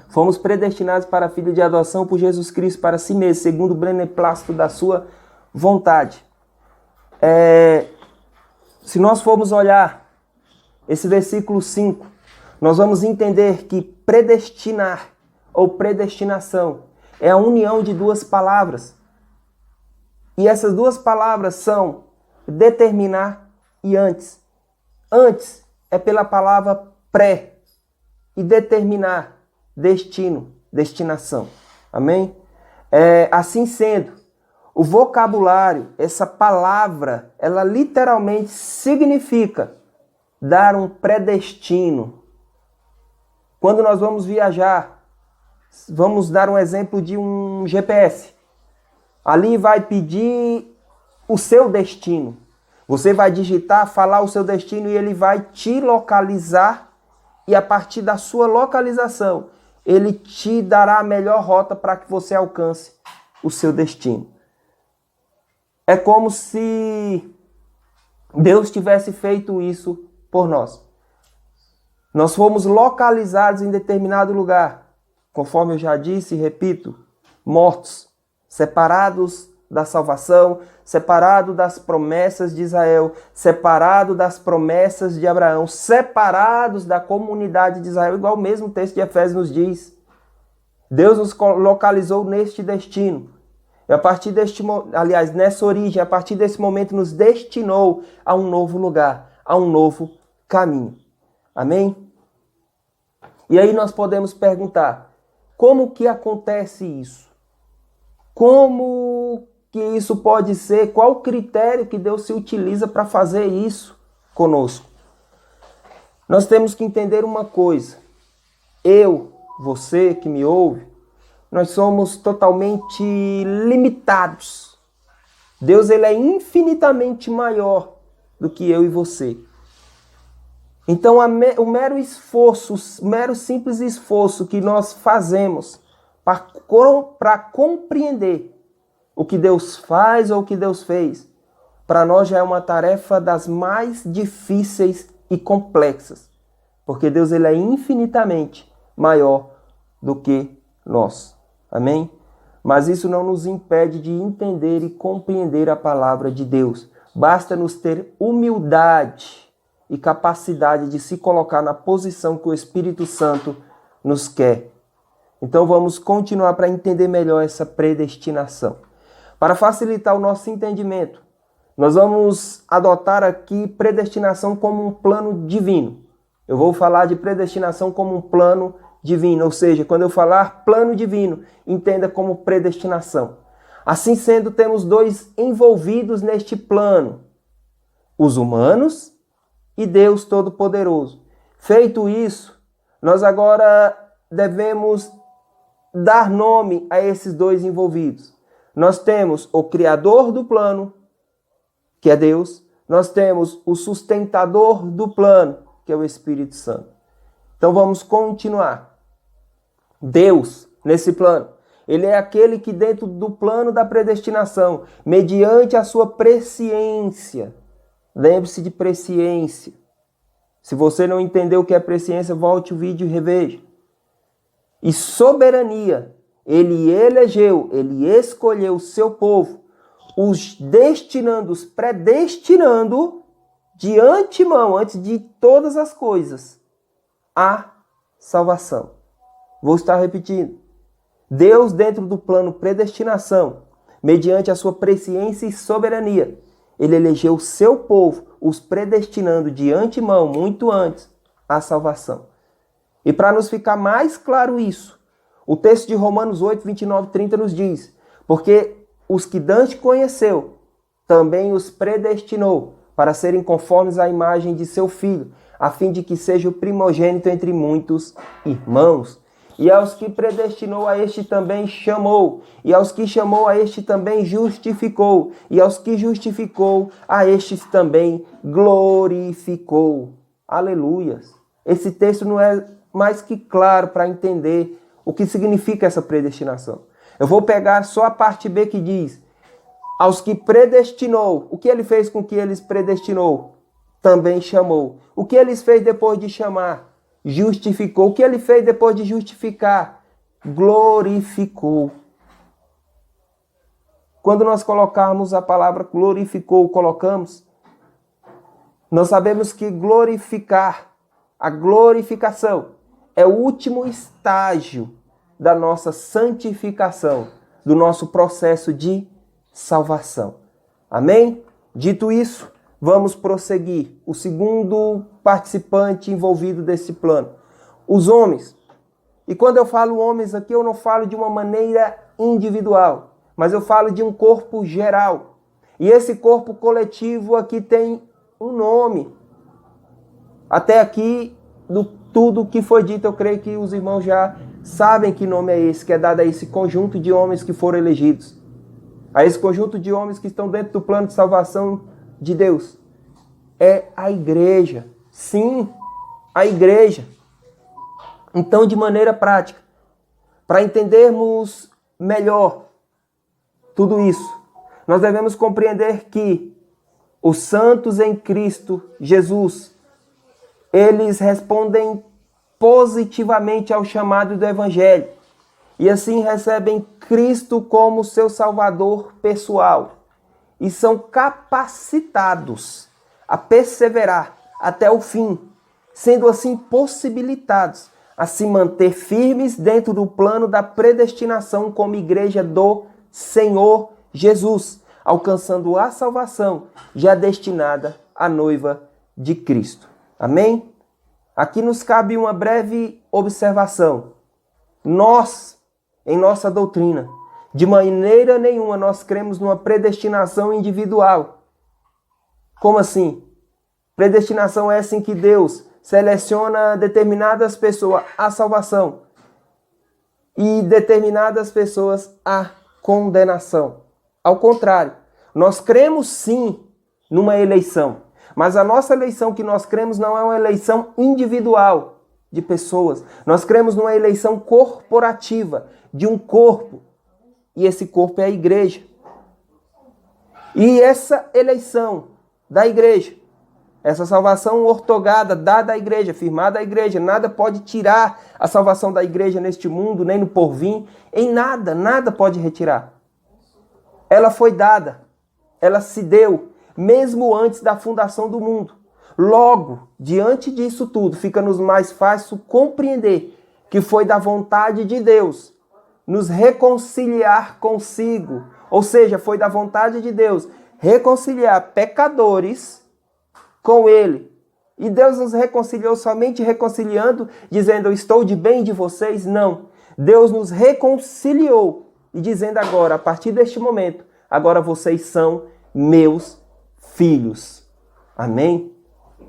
fomos predestinados para filho de adoção por Jesus Cristo para si mesmo, segundo o beneplácito da sua vontade. Se nós formos olhar esse versículo 5, nós vamos entender que predestinar ou predestinação é a união de duas palavras. E essas duas palavras são determinar e antes. Antes é pela palavra pré e determinar, destino, destinação. Amém? Assim sendo, o vocabulário, essa palavra, ela literalmente significa dar um predestino. Quando nós vamos viajar, vamos dar um exemplo de um GPS. Ali vai pedir o seu destino. Você vai digitar, falar o seu destino e ele vai te localizar. E a partir da sua localização, ele te dará a melhor rota para que você alcance o seu destino. É como se Deus tivesse feito isso por nós. Nós fomos localizados em determinado lugar, conforme eu já disse e repito, mortos, separados da salvação, separados das promessas de Israel, separados das promessas de Abraão, separados da comunidade de Israel, igual o mesmo texto de Efésios nos diz. Deus nos localizou neste destino. E a partir nessa origem, a partir desse momento, nos destinou a um novo lugar, a um novo caminho. Amém? E aí nós podemos perguntar, como que acontece isso? Como que isso pode ser? Qual o critério que Deus se utiliza para fazer isso conosco? Nós temos que entender uma coisa. Eu, você que me ouve, nós somos totalmente limitados. Deus ele é infinitamente maior do que eu e você. Então, o mero esforço, o mero simples esforço que nós fazemos para compreender o que Deus faz ou o que Deus fez, para nós já é uma tarefa das mais difíceis e complexas. Porque Deus ele é infinitamente maior do que nós. Amém? Mas isso não nos impede de entender e compreender a palavra de Deus. Basta nos ter humildade e capacidade de se colocar na posição que o Espírito Santo nos quer. Então vamos continuar para entender melhor essa predestinação. Para facilitar o nosso entendimento, nós vamos adotar aqui predestinação como um plano divino. Eu vou falar de predestinação como um plano divino, ou seja, quando eu falar plano divino, entenda como predestinação. Assim sendo, temos dois envolvidos neste plano, os humanos e Deus Todo-Poderoso. Feito isso, nós agora devemos dar nome a esses dois envolvidos. Nós temos o criador do plano, que é Deus. Nós temos o sustentador do plano, que é o Espírito Santo. Então vamos continuar. Deus, nesse plano, ele é aquele que dentro do plano da predestinação, mediante a sua presciência, lembre-se de presciência. Se você não entendeu o que é presciência, volte o vídeo e reveja. E soberania, ele elegeu, ele escolheu o seu povo, os destinando, os predestinando de antemão, antes de todas as coisas, à salvação. Vou estar repetindo. Deus, dentro do plano predestinação, mediante a sua presciência e soberania, ele elegeu o seu povo, os predestinando de antemão, muito antes, à salvação. E para nos ficar mais claro isso, o texto de Romanos 8, 29 e 30 nos diz: porque os que Deus conheceu, também os predestinou para serem conformes à imagem de seu Filho, a fim de que seja o primogênito entre muitos irmãos. E aos que predestinou, a este também chamou. E aos que chamou, a este também justificou. E aos que justificou, a estes também glorificou. Aleluias! Esse texto não é mais que claro para entender o que significa essa predestinação. Eu vou pegar só a parte B que diz: aos que predestinou. O que ele fez com que eles predestinou? Também chamou. O que eles fez depois de chamar? Justificou. O que ele fez depois de justificar? Glorificou. Quando nós colocarmos a palavra glorificou, colocamos, nós sabemos que glorificar, a glorificação, é o último estágio da nossa santificação, do nosso processo de salvação. Amém? Dito isso, vamos prosseguir. O segundo participante envolvido desse plano, os homens. E quando eu falo homens aqui, eu não falo de uma maneira individual, mas eu falo de um corpo geral. E esse corpo coletivo aqui tem um nome. Até aqui, tudo que foi dito, eu creio que os irmãos já sabem que nome é esse, que é dado a esse conjunto de homens que foram elegidos. A esse conjunto de homens que estão dentro do plano de salvação de Deus. É a igreja. Sim, a igreja. Então, de maneira prática, para entendermos melhor tudo isso, nós devemos compreender que os santos em Cristo Jesus, eles respondem positivamente ao chamado do Evangelho e assim recebem Cristo como seu Salvador pessoal e são capacitados a perseverar até o fim, sendo assim possibilitados a se manter firmes dentro do plano da predestinação como igreja do Senhor Jesus, alcançando a salvação já destinada à noiva de Cristo. Amém? Aqui nos cabe uma breve observação. Nós, em nossa doutrina, de maneira nenhuma nós cremos numa predestinação individual. Como assim? Predestinação é essa em que Deus seleciona determinadas pessoas à salvação e determinadas pessoas à condenação. Ao contrário, nós cremos sim numa eleição, mas a nossa eleição que nós cremos não é uma eleição individual de pessoas. Nós cremos numa eleição corporativa, de um corpo, e esse corpo é a igreja. E essa eleição da igreja, essa salvação ortogada, dada à igreja, firmada à igreja, nada pode tirar a salvação da igreja neste mundo, nem no porvir, em nada, nada pode retirar. Ela foi dada, ela se deu, mesmo antes da fundação do mundo. Logo, diante disso tudo, fica-nos mais fácil compreender que foi da vontade de Deus nos reconciliar consigo. Ou seja, foi da vontade de Deus reconciliar pecadores com Ele. E Deus nos reconciliou somente reconciliando, dizendo, eu estou de bem de vocês? Não. Deus nos reconciliou e dizendo agora, a partir deste momento, agora vocês são meus filhos. Amém?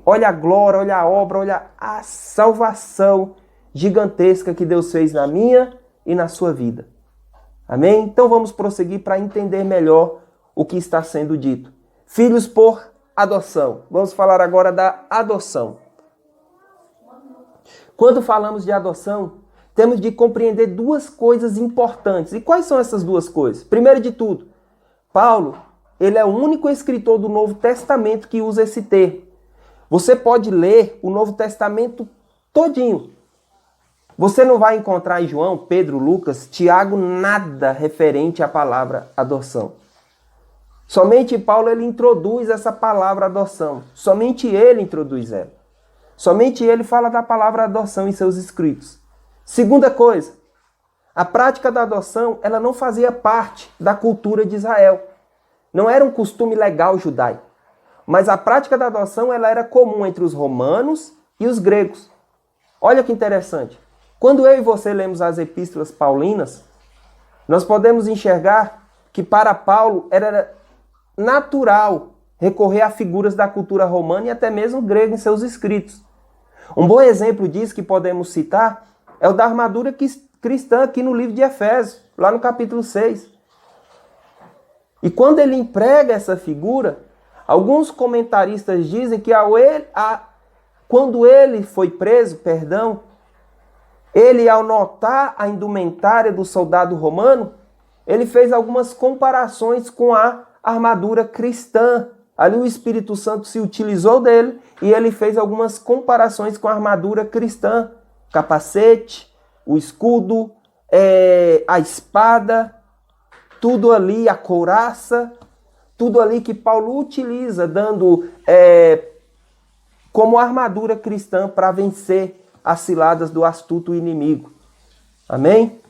Olha a glória, olha a obra, olha a salvação gigantesca que Deus fez na minha e na sua vida. Amém? Então vamos prosseguir para entender melhor o que está sendo dito. Filhos por adoção. Vamos falar agora da adoção. Quando falamos de adoção, temos de compreender duas coisas importantes. E quais são essas duas coisas? Primeiro de tudo, Paulo, ele é o único escritor do Novo Testamento que usa esse termo. Você pode ler o Novo Testamento todinho. Você não vai encontrar em João, Pedro, Lucas, Tiago, nada referente à palavra adoção. Somente Paulo ele introduz essa palavra adoção. Somente ele introduz ela. Somente ele fala da palavra adoção em seus escritos. Segunda coisa, a prática da adoção ela não fazia parte da cultura de Israel. Não era um costume legal judaico. Mas a prática da adoção ela era comum entre os romanos e os gregos. Olha que interessante. Quando eu e você lemos as epístolas paulinas, nós podemos enxergar que para Paulo era natural recorrer a figuras da cultura romana e até mesmo grega em seus escritos. Um bom exemplo disso que podemos citar é o da armadura cristã aqui no livro de Efésios, lá no capítulo 6. E quando ele emprega essa figura, alguns comentaristas dizem que quando ele foi preso, ele ao notar a indumentária do soldado romano, ele fez algumas comparações com a armadura cristã. Ali o Espírito Santo se utilizou dele e ele fez algumas comparações com a armadura cristã. Capacete, o escudo, a espada, tudo ali, a couraça, tudo ali que Paulo utiliza, dando como armadura cristã para vencer as ciladas do astuto inimigo. Amém?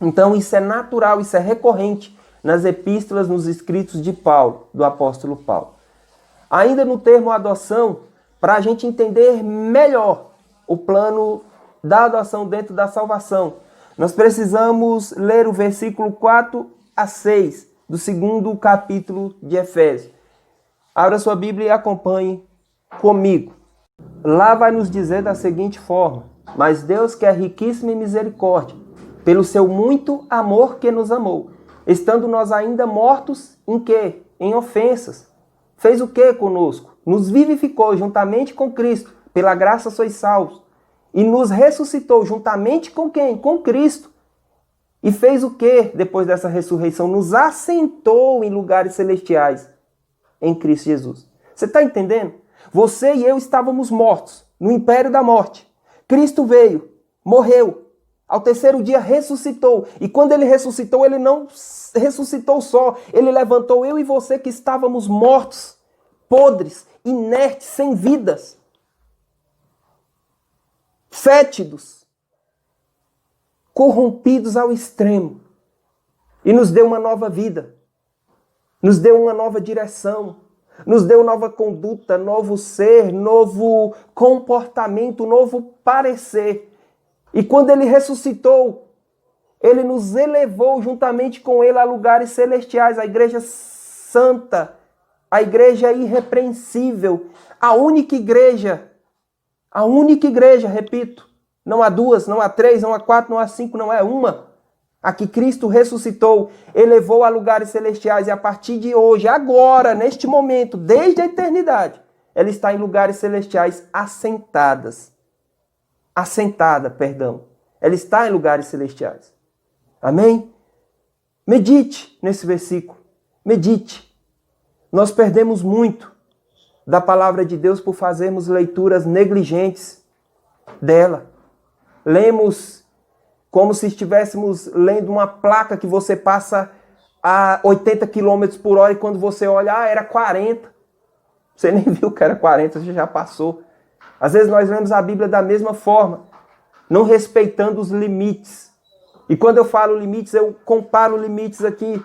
Então isso é natural, isso é recorrente nas epístolas, nos escritos de Paulo, do apóstolo Paulo. Ainda no termo adoção, para a gente entender melhor o plano da adoção dentro da salvação, nós precisamos ler o versículo 4 a 6 do 2º capítulo de Efésios. Abra sua Bíblia e acompanhe comigo. Lá vai nos dizer da seguinte forma: mas Deus, que é riquíssimo em misericórdia, pelo seu muito amor que nos amou, estando nós ainda mortos em quê? Em ofensas. Fez o que conosco? Nos vivificou juntamente com Cristo, pela graça sois salvos. E nos ressuscitou juntamente com quem? Com Cristo. E fez o que depois dessa ressurreição? Nos assentou em lugares celestiais em Cristo Jesus. Você está entendendo? Você e eu estávamos mortos no império da morte. Cristo veio, morreu. Ao terceiro dia ressuscitou. E quando ele ressuscitou, ele não ressuscitou só. Ele levantou eu e você que estávamos mortos, podres, inertes, sem vidas, fétidos, corrompidos ao extremo. E nos deu uma nova vida. Nos deu uma nova direção. Nos deu nova conduta, novo ser, novo comportamento, novo parecer. E quando ele ressuscitou, ele nos elevou juntamente com ele a lugares celestiais, a igreja santa, a igreja irrepreensível, a única igreja, repito, não há duas, não há três, não há quatro, não há cinco, não é uma. A que Cristo ressuscitou, elevou a lugares celestiais e a partir de hoje, agora, neste momento, desde a eternidade, ela está em lugares celestiais assentada. Ela está em lugares celestiais. Amém? Medite nesse versículo. Medite. Nós perdemos muito da palavra de Deus por fazermos leituras negligentes dela. Lemos como se estivéssemos lendo uma placa que você passa a 80 km por hora e quando você olha, era 40. Você nem viu que era 40, você já passou. Às vezes nós lemos a Bíblia da mesma forma, não respeitando os limites. E quando eu falo limites, eu comparo limites aqui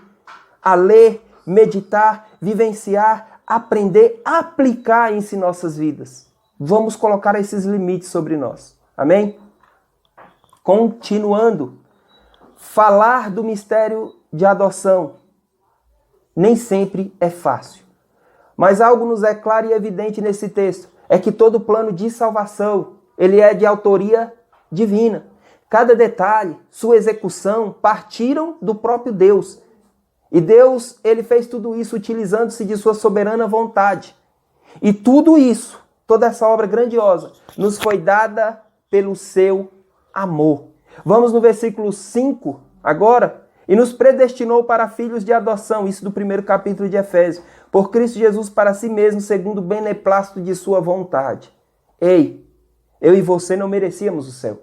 a ler, meditar, vivenciar, aprender, aplicar isso em nossas vidas. Vamos colocar esses limites sobre nós. Amém? Continuando, falar do mistério de adoção nem sempre é fácil. Mas algo nos é claro e evidente nesse texto, é que todo plano de salvação, ele é de autoria divina. Cada detalhe, sua execução, partiram do próprio Deus. E Deus, ele fez tudo isso utilizando-se de sua soberana vontade. E tudo isso, toda essa obra grandiosa, nos foi dada pelo seu amor. Vamos no versículo 5 agora. E nos predestinou para filhos de adoção, isso do primeiro capítulo de Efésios, por Cristo Jesus para si mesmo, segundo o beneplácito de sua vontade. Ei, eu e você não merecíamos o céu.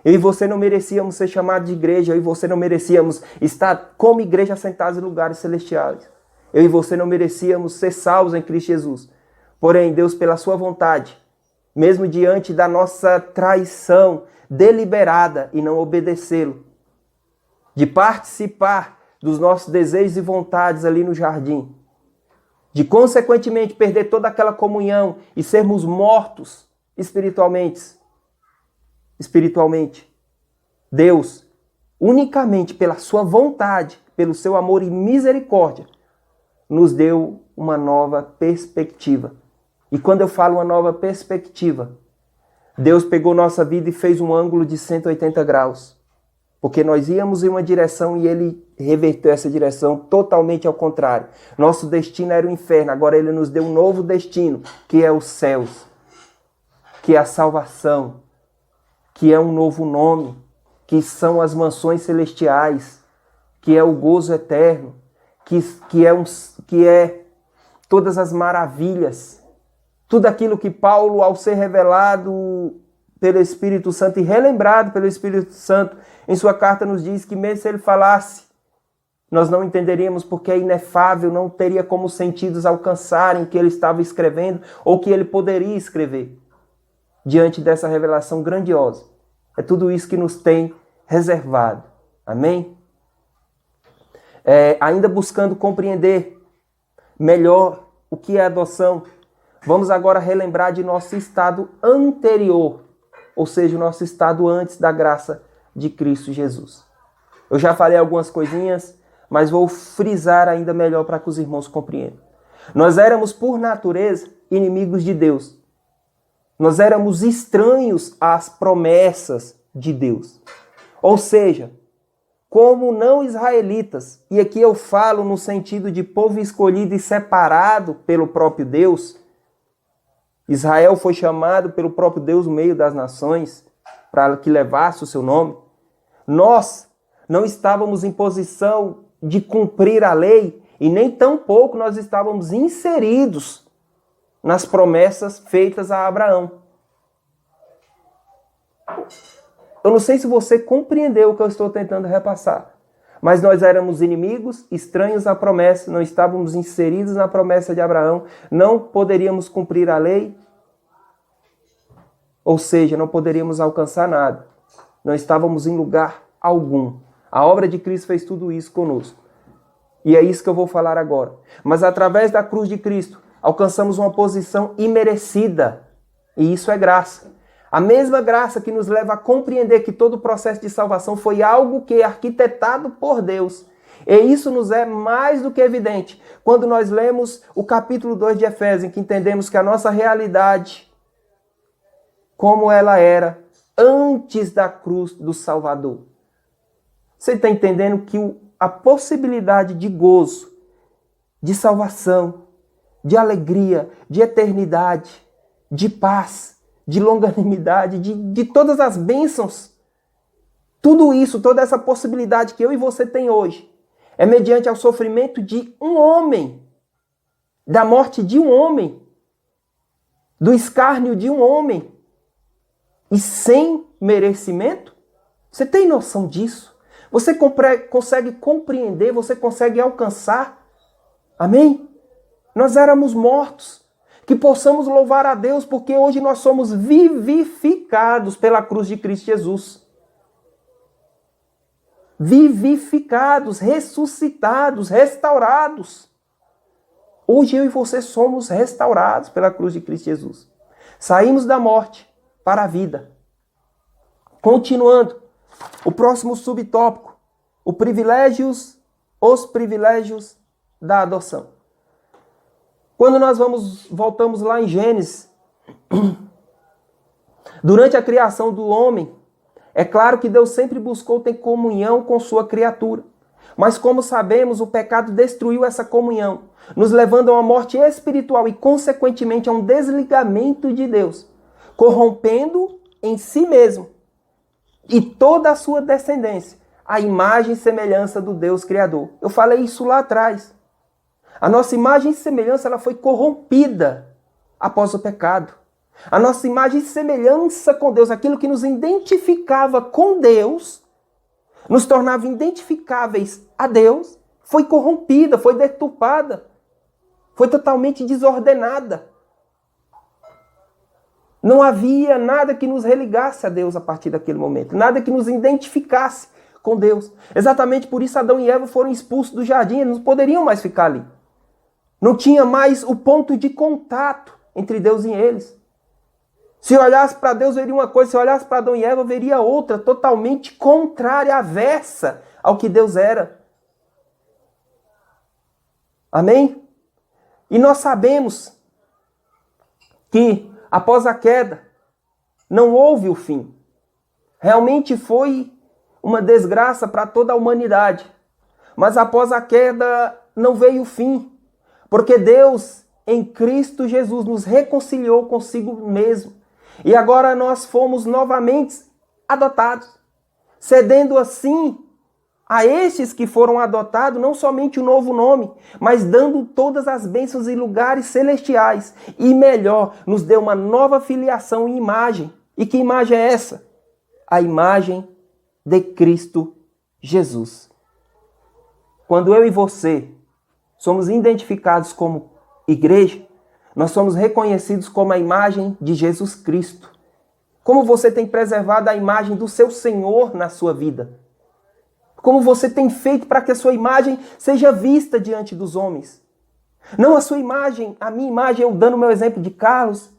Eu e você não merecíamos ser chamados de igreja. Eu e você não merecíamos estar como igreja sentados em lugares celestiais. Eu e você não merecíamos ser salvos em Cristo Jesus. Porém, Deus, pela sua vontade, mesmo diante da nossa traição deliberada e não obedecê-lo, de participar dos nossos desejos e vontades ali no jardim, de consequentemente perder toda aquela comunhão e sermos mortos espiritualmente, Deus, unicamente pela sua vontade, pelo seu amor e misericórdia, nos deu uma nova perspectiva. E quando eu falo uma nova perspectiva, Deus pegou nossa vida e fez um ângulo de 180 graus. Porque nós íamos em uma direção e ele reverteu essa direção totalmente ao contrário. Nosso destino era o inferno, agora ele nos deu um novo destino, que é os céus, que é a salvação, que é um novo nome, que são as mansões celestiais, que é o gozo eterno, que é todas as maravilhas, tudo aquilo que Paulo, ao ser revelado pelo Espírito Santo e relembrado pelo Espírito Santo, em sua carta nos diz que mesmo se ele falasse, nós não entenderíamos porque é inefável, não teria como os sentidos alcançarem o que ele estava escrevendo ou que ele poderia escrever. Diante dessa revelação grandiosa. É tudo isso que nos tem reservado. Amém? Ainda buscando compreender melhor o que é adoção, vamos agora relembrar de nosso estado anterior, ou seja, o nosso estado antes da graça de Cristo Jesus. Eu já falei algumas coisinhas, mas vou frisar ainda melhor para que os irmãos compreendam. Nós éramos, por natureza, inimigos de Deus. Nós éramos estranhos às promessas de Deus. Ou seja, como não israelitas, e aqui eu falo no sentido de povo escolhido e separado pelo próprio Deus, Israel foi chamado pelo próprio Deus no meio das nações, para que levasse o seu nome. Nós não estávamos em posição de cumprir a lei, e nem tampouco nós estávamos inseridos nas promessas feitas a Abraão. Eu não sei se você compreendeu o que eu estou tentando repassar, mas nós éramos inimigos, estranhos à promessa, não estávamos inseridos na promessa de Abraão, não poderíamos cumprir a lei, ou seja, não poderíamos alcançar nada. Não estávamos em lugar algum. A obra de Cristo fez tudo isso conosco. E é isso que eu vou falar agora. Mas através da cruz de Cristo, alcançamos uma posição imerecida. E isso é graça. A mesma graça que nos leva a compreender que todo o processo de salvação foi algo que é arquitetado por Deus. E isso nos é mais do que evidente quando nós lemos o capítulo 2 de Efésios, em que entendemos que a nossa realidade, como ela era antes da cruz do Salvador. Você está entendendo que a possibilidade de gozo, de salvação, de alegria, de eternidade, de paz, de longanimidade, de todas as bênçãos, tudo isso, toda essa possibilidade que eu e você tem hoje, é mediante ao sofrimento de um homem, da morte de um homem, do escárnio de um homem, e sem merecimento? Você tem noção disso? Você consegue compreender? Você consegue alcançar? Amém? Nós éramos mortos. Que possamos louvar a Deus, porque hoje nós somos vivificados pela cruz de Cristo Jesus. Vivificados, ressuscitados, restaurados. Hoje eu e você somos restaurados pela cruz de Cristo Jesus. Saímos da morte para a vida. Continuando, o próximo subtópico, os privilégios da adoção. Quando nós voltamos lá em Gênesis, durante a criação do homem, É claro que Deus sempre buscou ter comunhão com sua criatura. Mas como sabemos, o pecado destruiu essa comunhão, nos levando a uma morte espiritual e, consequentemente, a um desligamento de Deus, corrompendo em si mesmo e toda a sua descendência a imagem e semelhança do Deus Criador. Eu falei isso lá atrás. A nossa imagem e semelhança ela foi corrompida após o pecado. A nossa imagem e semelhança com Deus, aquilo que nos identificava com Deus, nos tornava identificáveis a Deus, foi corrompida, foi deturpada, foi totalmente desordenada. Não havia nada que nos religasse a Deus a partir daquele momento, nada que nos identificasse com Deus. Exatamente por isso Adão e Eva foram expulsos do jardim, eles não poderiam mais ficar ali. Não tinha mais o ponto de contato entre Deus e eles. Se olhasse para Deus, veria uma coisa, se olhasse para Adão e Eva, veria outra, totalmente contrária, avessa ao que Deus era. Amém? E nós sabemos que, após a queda, não houve o fim. Realmente foi uma desgraça para toda a humanidade. Mas após a queda, não veio o fim. Porque Deus, em Cristo Jesus, nos reconciliou consigo mesmo. E agora nós fomos novamente adotados, cedendo assim a estes que foram adotados não somente o novo nome, mas dando todas as bênçãos e lugares celestiais. E melhor, nos deu uma nova filiação e imagem. E que imagem é essa? A imagem de Cristo Jesus. Quando eu e você somos identificados como igreja, nós somos reconhecidos como a imagem de Jesus Cristo. Como você tem preservado a imagem do seu Senhor na sua vida? Como você tem feito para que a sua imagem seja vista diante dos homens? Não a sua imagem, a minha imagem, eu dando o meu exemplo de Carlos.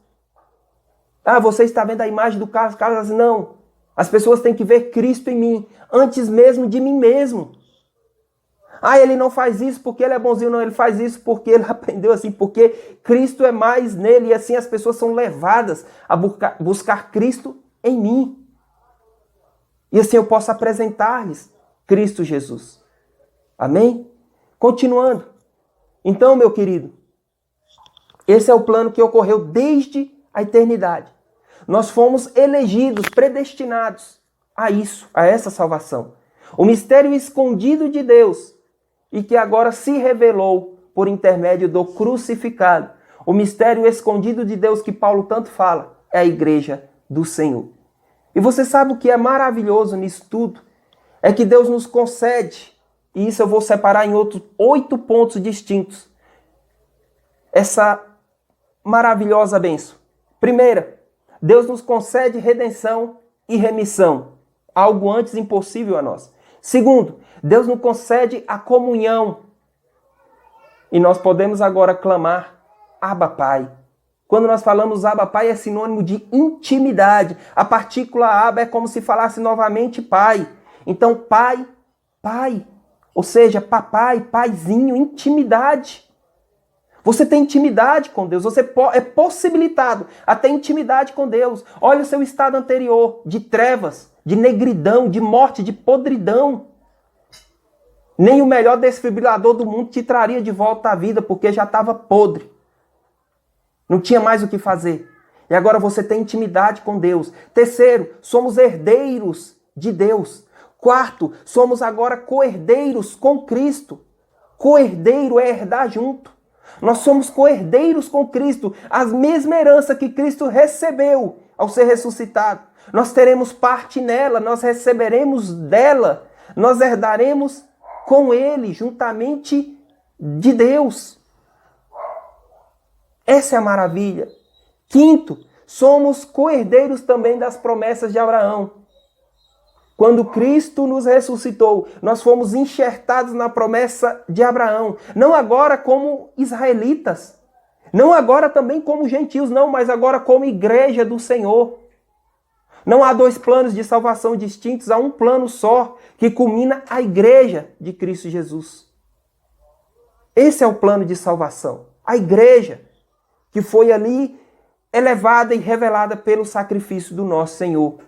Ah, você está vendo a imagem do Carlos. Carlos, não. As pessoas têm que ver Cristo em mim, antes mesmo de mim mesmo. Ah, ele não faz isso porque ele é bonzinho. Não, ele faz isso porque ele aprendeu assim, porque Cristo é mais nele. E assim as pessoas são levadas a buscar Cristo em mim. E assim eu posso apresentar-lhes Cristo Jesus. Amém? Continuando. Então, meu querido, esse é o plano que ocorreu desde a eternidade. Nós fomos elegidos, predestinados a isso, a essa salvação. O mistério escondido de Deus e que agora se revelou por intermédio do crucificado. O mistério escondido de Deus que Paulo tanto fala é a igreja do Senhor. E você sabe o que é maravilhoso nisso tudo? É que Deus nos concede, e isso eu vou separar em outros 8 pontos distintos, essa maravilhosa bênção. Primeira, Deus nos concede redenção e remissão, algo antes impossível a nós. Segundo, Deus nos concede a comunhão, e nós podemos agora clamar, Abba Pai. Quando nós falamos Abba Pai é sinônimo de intimidade. A partícula Abba é como se falasse novamente Pai. Então, pai, pai, ou seja, papai, paizinho, intimidade. Você tem intimidade com Deus, você é possibilitado a ter intimidade com Deus. Olha o seu estado anterior de trevas, de negridão, de morte, de podridão. Nem o melhor desfibrilador do mundo te traria de volta à vida, porque já estava podre. Não tinha mais o que fazer. E agora você tem intimidade com Deus. Terceiro, somos herdeiros de Deus. Quarto, somos agora co-herdeiros com Cristo. Co-herdeiro é herdar junto. Nós somos co-herdeiros com Cristo. A mesma herança que Cristo recebeu ao ser ressuscitado. Nós teremos parte nela, nós receberemos dela. Nós herdaremos com Ele, juntamente de Deus. Essa é a maravilha. Quinto, somos co-herdeiros também das promessas de Abraão. Quando Cristo nos ressuscitou, nós fomos enxertados na promessa de Abraão. Não agora como israelitas. Não agora também como gentios, não, mas agora como igreja do Senhor. Não há 2 planos de salvação distintos, há um plano só, que culmina a igreja de Cristo Jesus. Esse é o plano de salvação. A igreja que foi ali elevada e revelada pelo sacrifício do nosso Senhor.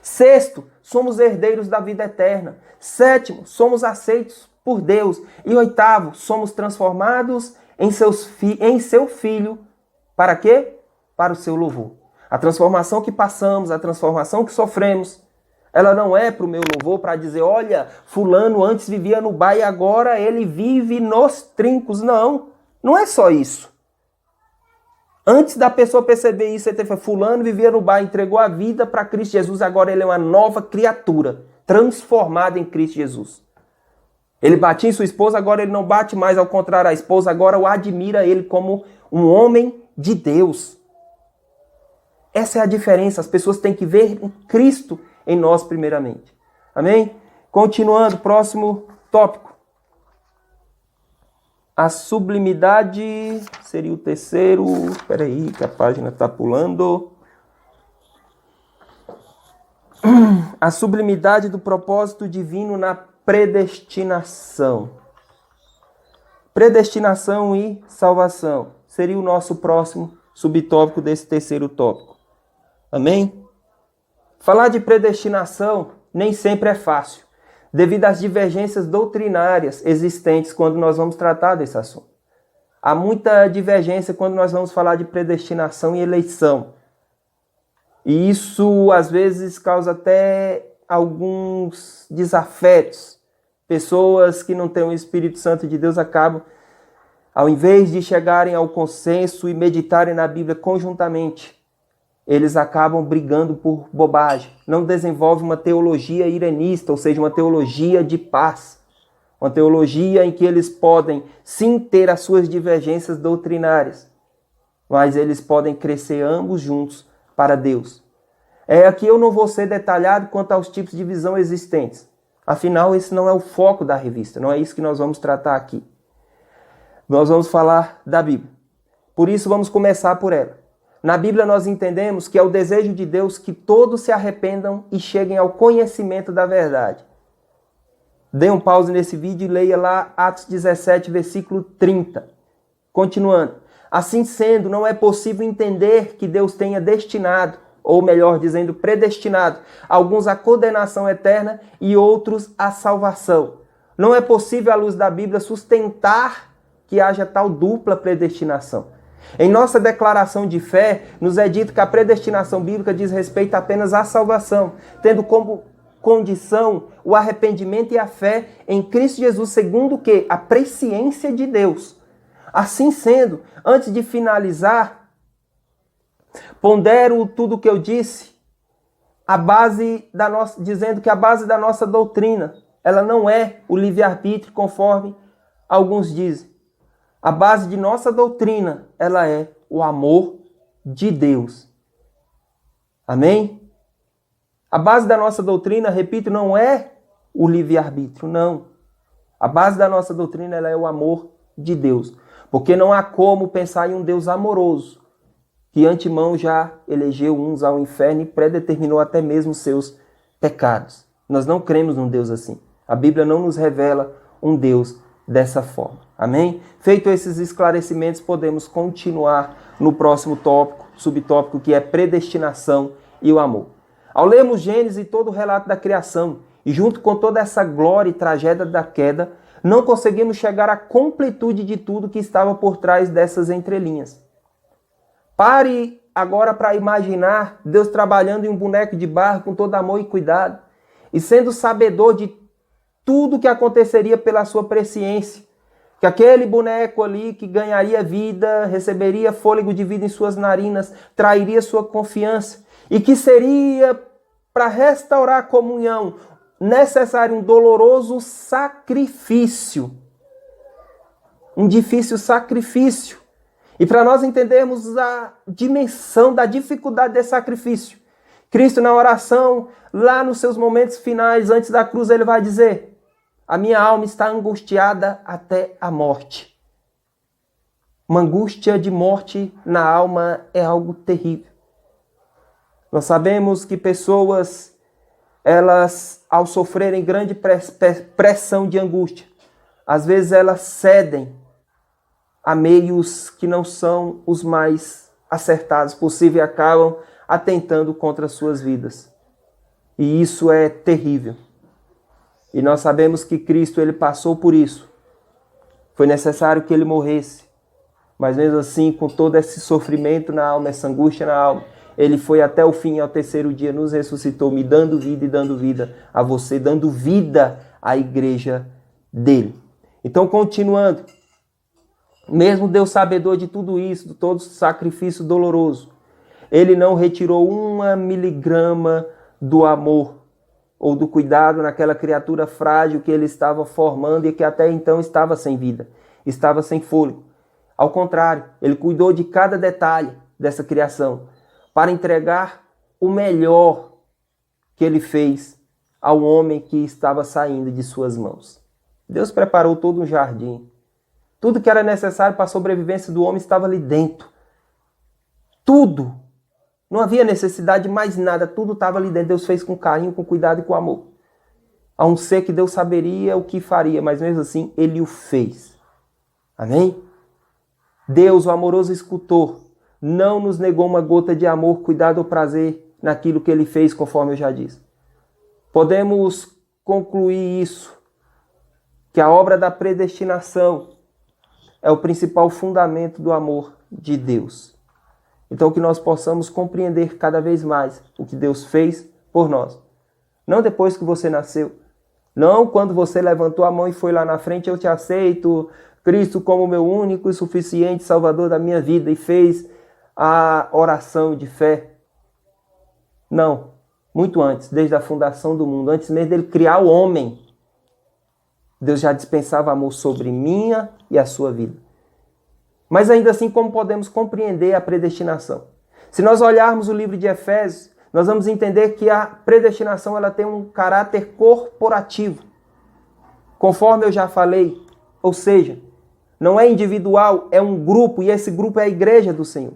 Sexto, somos herdeiros da vida eterna. Sétimo, somos aceitos por Deus. E oitavo, somos transformados em seu Filho. Para quê? Para o seu louvor. A transformação que passamos, a transformação que sofremos, ela não é para o meu louvor, para dizer, olha, fulano antes vivia no bar e agora ele vive nos trincos. Não, não é só isso. Antes da pessoa perceber isso, fulano vivia no bar, entregou a vida para Cristo Jesus, agora ele é uma nova criatura, transformada em Cristo Jesus. Ele batia em sua esposa, agora ele não bate mais, ao contrário, a esposa agora o admira ele como um homem de Deus. Essa é a diferença, as pessoas têm que ver Cristo em nós primeiramente. Amém? Continuando, próximo tópico. A sublimidade seria o terceiro. Espera aí, que a página está pulando. A sublimidade do propósito divino na predestinação. Predestinação e salvação seria o nosso próximo subtópico desse terceiro tópico. Amém? Falar de predestinação nem sempre é fácil, devido às divergências doutrinárias existentes quando nós vamos tratar desse assunto. Há muita divergência quando nós vamos falar de predestinação e eleição. E isso, às vezes, causa até alguns desafetos. Pessoas que não têm o Espírito Santo de Deus acabam, ao invés de chegarem ao consenso e meditarem na Bíblia conjuntamente, eles acabam brigando por bobagem. Não desenvolvem uma teologia irenista, ou seja, uma teologia de paz. Uma teologia em que eles podem, sim, ter as suas divergências doutrinárias, mas eles podem crescer ambos juntos para Deus. Aqui eu não vou ser detalhado quanto aos tipos de visão existentes. Afinal, esse não é o foco da revista, não é isso que nós vamos tratar aqui. Nós vamos falar da Bíblia. Por isso, vamos começar por ela. Na Bíblia nós entendemos que é o desejo de Deus que todos se arrependam e cheguem ao conhecimento da verdade. Dê um pause nesse vídeo e leia lá Atos 17, versículo 30. Continuando. Assim sendo, não é possível entender que Deus tenha destinado, ou melhor dizendo, predestinado, alguns à condenação eterna e outros à salvação. Não é possível, à luz da Bíblia, sustentar que haja tal dupla predestinação. Em nossa declaração de fé, nos é dito que a predestinação bíblica diz respeito apenas à salvação, tendo como condição o arrependimento e a fé em Cristo Jesus, segundo o que? A presciência de Deus. Assim sendo, antes de finalizar, pondero tudo o que eu disse, dizendo que a base da nossa doutrina, ela não é o livre-arbítrio, conforme alguns dizem. A base de nossa doutrina, ela é o amor de Deus. Amém? A base da nossa doutrina, repito, não é o livre-arbítrio, não. A base da nossa doutrina, ela é o amor de Deus. Porque não há como pensar em um Deus amoroso, que antemão já elegeu uns ao inferno e predeterminou até mesmo seus pecados. Nós não cremos num Deus assim. A Bíblia não nos revela um Deus dessa forma. Amém? Feito esses esclarecimentos, podemos continuar no próximo tópico, subtópico, que é predestinação e o amor. Ao lermos Gênesis e todo o relato da criação, e junto com toda essa glória e tragédia da queda, não conseguimos chegar à completude de tudo que estava por trás dessas entrelinhas. Pare agora para imaginar Deus trabalhando em um boneco de barro com todo amor e cuidado, e sendo sabedor de tudo que aconteceria pela sua presciência, que aquele boneco ali que ganharia vida, receberia fôlego de vida em suas narinas, trairia sua confiança, e que seria, para restaurar a comunhão, necessário um doloroso sacrifício, um difícil sacrifício. E para nós entendermos a dimensão da dificuldade desse sacrifício, Cristo na oração, lá nos seus momentos finais, antes da cruz, ele vai dizer: a minha alma está angustiada até a morte. Uma angústia de morte na alma é algo terrível. Nós sabemos que pessoas, elas, ao sofrerem grande pressão de angústia, às vezes elas cedem a meios que não são os mais acertados possível e acabam atentando contra as suas vidas. E isso é terrível. E nós sabemos que Cristo, ele passou por isso. Foi necessário que ele morresse. Mas mesmo assim, com todo esse sofrimento na alma, essa angústia na alma, ele foi até o fim, ao terceiro dia, nos ressuscitou, me dando vida e dando vida a você, dando vida à igreja dele. Então, continuando, mesmo Deus sabedor de tudo isso, de todo sacrifício doloroso, ele não retirou 1 miligrama do amor ou do cuidado naquela criatura frágil que ele estava formando e que até então estava sem vida, estava sem fôlego. Ao contrário, ele cuidou de cada detalhe dessa criação para entregar o melhor que ele fez ao homem que estava saindo de suas mãos. Deus preparou todo um jardim. Tudo que era necessário para a sobrevivência do homem estava ali dentro. Tudo. Não havia necessidade de mais nada. Tudo estava ali dentro. Deus fez com carinho, com cuidado e com amor. A um ser que Deus saberia o que faria, mas mesmo assim, ele o fez. Amém? Deus, o amoroso escultor, não nos negou uma gota de amor, cuidado ou prazer naquilo que ele fez, conforme eu já disse. Podemos concluir isso, que a obra da predestinação é o principal fundamento do amor de Deus. Então que nós possamos compreender cada vez mais o que Deus fez por nós. Não depois que você nasceu. Não quando você levantou a mão e foi lá na frente, eu te aceito, Cristo como meu único e suficiente Salvador da minha vida, e fez a oração de fé. Não, muito antes, desde a fundação do mundo, antes mesmo dele criar o homem, Deus já dispensava amor sobre minha e a sua vida. Mas ainda assim, como podemos compreender a predestinação? Se nós olharmos o livro de Efésios, nós vamos entender que a predestinação ela tem um caráter corporativo. Conforme eu já falei, ou seja, não é individual, é um grupo, e esse grupo é a igreja do Senhor.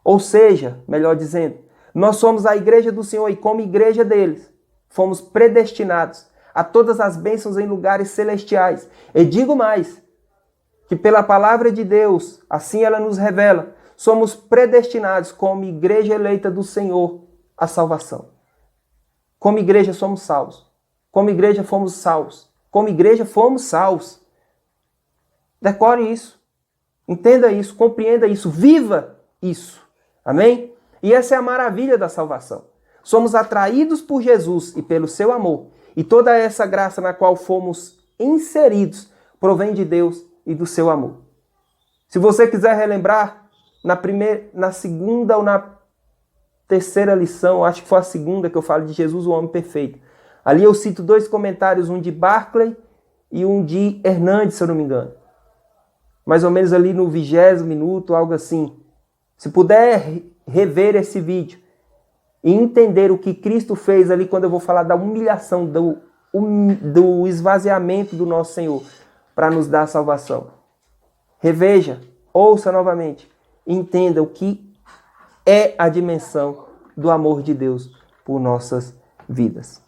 Ou seja, melhor dizendo, nós somos a igreja do Senhor e como igreja deles, fomos predestinados a todas as bênçãos em lugares celestiais. E digo mais, que pela palavra de Deus, assim ela nos revela, somos predestinados como igreja eleita do Senhor à salvação. Como igreja somos salvos. Como igreja fomos salvos. Como igreja fomos salvos. Decore isso. Entenda isso, compreenda isso, viva isso. Amém? E essa é a maravilha da salvação. Somos atraídos por Jesus e pelo seu amor. E toda essa graça na qual fomos inseridos provém de Deus e do seu amor. Se você quiser relembrar, na segunda ou na terceira lição, acho que foi a segunda que eu falo de Jesus, o homem perfeito. Ali eu cito 2 comentários, um de Barclay e um de Hernandes, se eu não me engano. Mais ou menos ali no 20º minuto, algo assim. Se puder rever esse vídeo e entender o que Cristo fez ali quando eu vou falar da humilhação, do esvaziamento do nosso Senhor para nos dar a salvação. Reveja, ouça novamente, entenda o que é a dimensão do amor de Deus por nossas vidas.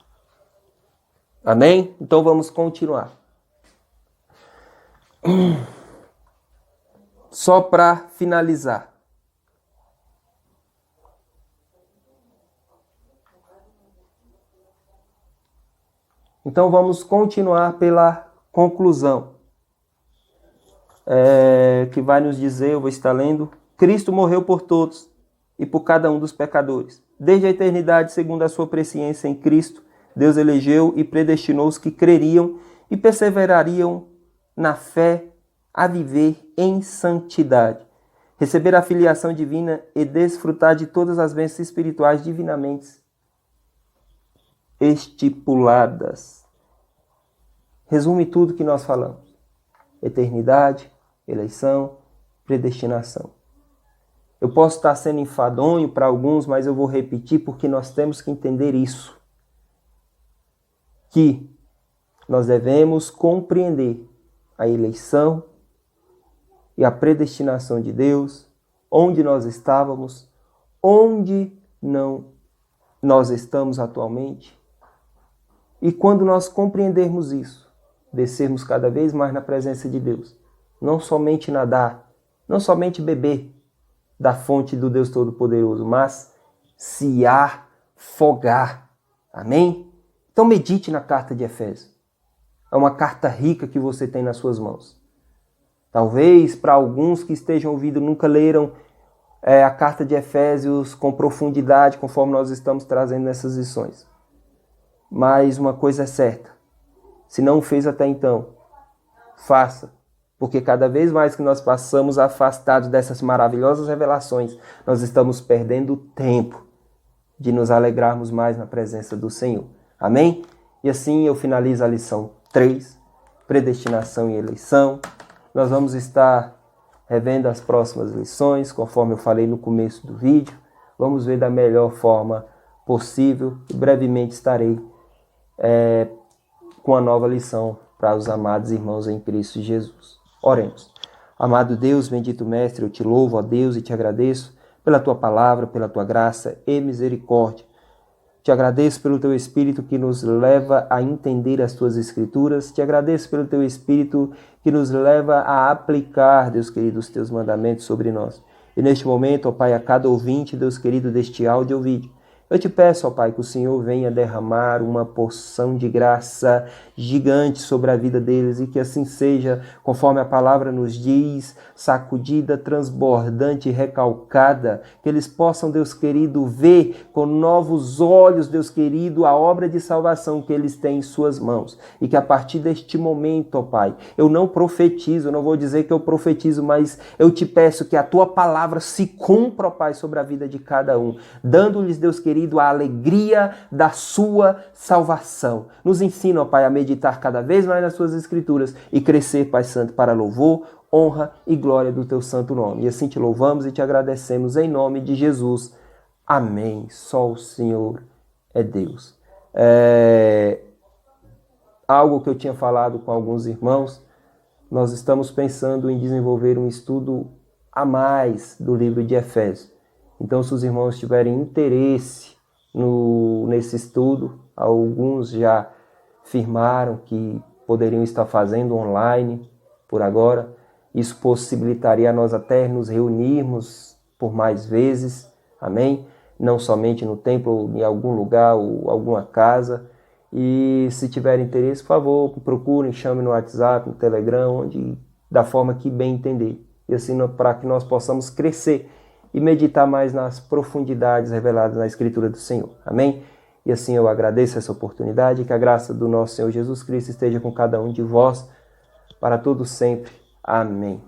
Amém? Então vamos continuar. Só para finalizar. Então vamos continuar pela conclusão. Que vai nos dizer, eu vou estar lendo, Cristo morreu por todos e por cada um dos pecadores. Desde a eternidade, segundo a sua presciência em Cristo, Deus elegeu e predestinou os que creriam e perseverariam na fé a viver em santidade, receber a filiação divina e desfrutar de todas as bênçãos espirituais divinamente estipuladas. Resume tudo que nós falamos. Eternidade, eleição, predestinação. Eu posso estar sendo enfadonho para alguns, mas eu vou repetir porque nós temos que entender isso. Que nós devemos compreender a eleição e a predestinação de Deus, onde nós estávamos, onde não nós estamos atualmente. E quando nós compreendermos isso, descermos cada vez mais na presença de Deus, não somente nadar, não somente beber da fonte do Deus Todo-Poderoso, mas se afogar Amém? Então medite na carta de Efésios. É uma carta rica que você tem nas suas mãos. Talvez para alguns que estejam ouvindo nunca leram a carta de Efésios com profundidade, conforme nós estamos trazendo nessas lições. Mas uma coisa é certa, se não o fez até então, faça. Porque cada vez mais que nós passamos afastados dessas maravilhosas revelações, nós estamos perdendo tempo de nos alegrarmos mais na presença do Senhor. Amém? E assim eu finalizo a lição 3, predestinação e eleição. Nós vamos estar revendo as próximas lições, conforme eu falei no começo do vídeo. Vamos ver da melhor forma possível e brevemente estarei com a nova lição para os amados irmãos em Cristo Jesus. Oremos. Amado Deus, bendito Mestre, eu te louvo, ó Deus, e te agradeço pela tua palavra, pela tua graça e misericórdia. Te agradeço pelo teu Espírito que nos leva a entender as tuas Escrituras. Te agradeço pelo teu Espírito que nos leva a aplicar, Deus querido, os teus mandamentos sobre nós. E neste momento, ó Pai, a cada ouvinte, Deus querido, deste áudio ou vídeo, eu te peço, ó Pai, que o Senhor venha derramar uma porção de graça gigante sobre a vida deles e que assim seja, conforme a palavra nos diz, sacudida, transbordante e recalcada, que eles possam, Deus querido, ver com novos olhos, Deus querido, a obra de salvação que eles têm em suas mãos. E que a partir deste momento, ó Pai, eu não profetizo, eu não vou dizer que eu profetizo, mas eu te peço que a tua palavra se cumpra, ó Pai, sobre a vida de cada um, dando-lhes, Deus querido, a alegria da sua salvação. Nos ensina, ó Pai, a meditar cada vez mais nas suas Escrituras e crescer, Pai Santo, para louvor, honra e glória do teu santo nome. E assim te louvamos e te agradecemos em nome de Jesus. Amém. Só o Senhor é Deus. Algo que eu tinha falado com alguns irmãos, nós estamos pensando em desenvolver um estudo a mais do livro de Efésios. Então, se os irmãos tiverem interesse nesse estudo, alguns já firmaram que poderiam estar fazendo online por agora. Isso possibilitaria a nós até nos reunirmos por mais vezes, amém? Não somente no templo, ou em algum lugar ou alguma casa. E se tiverem interesse, por favor, procurem, chamem no WhatsApp, no Telegram, da forma que bem entender. E assim, para que nós possamos crescer e meditar mais nas profundidades reveladas na Escritura do Senhor. Amém? E assim eu agradeço essa oportunidade, que a graça do nosso Senhor Jesus Cristo esteja com cada um de vós, para todos sempre. Amém.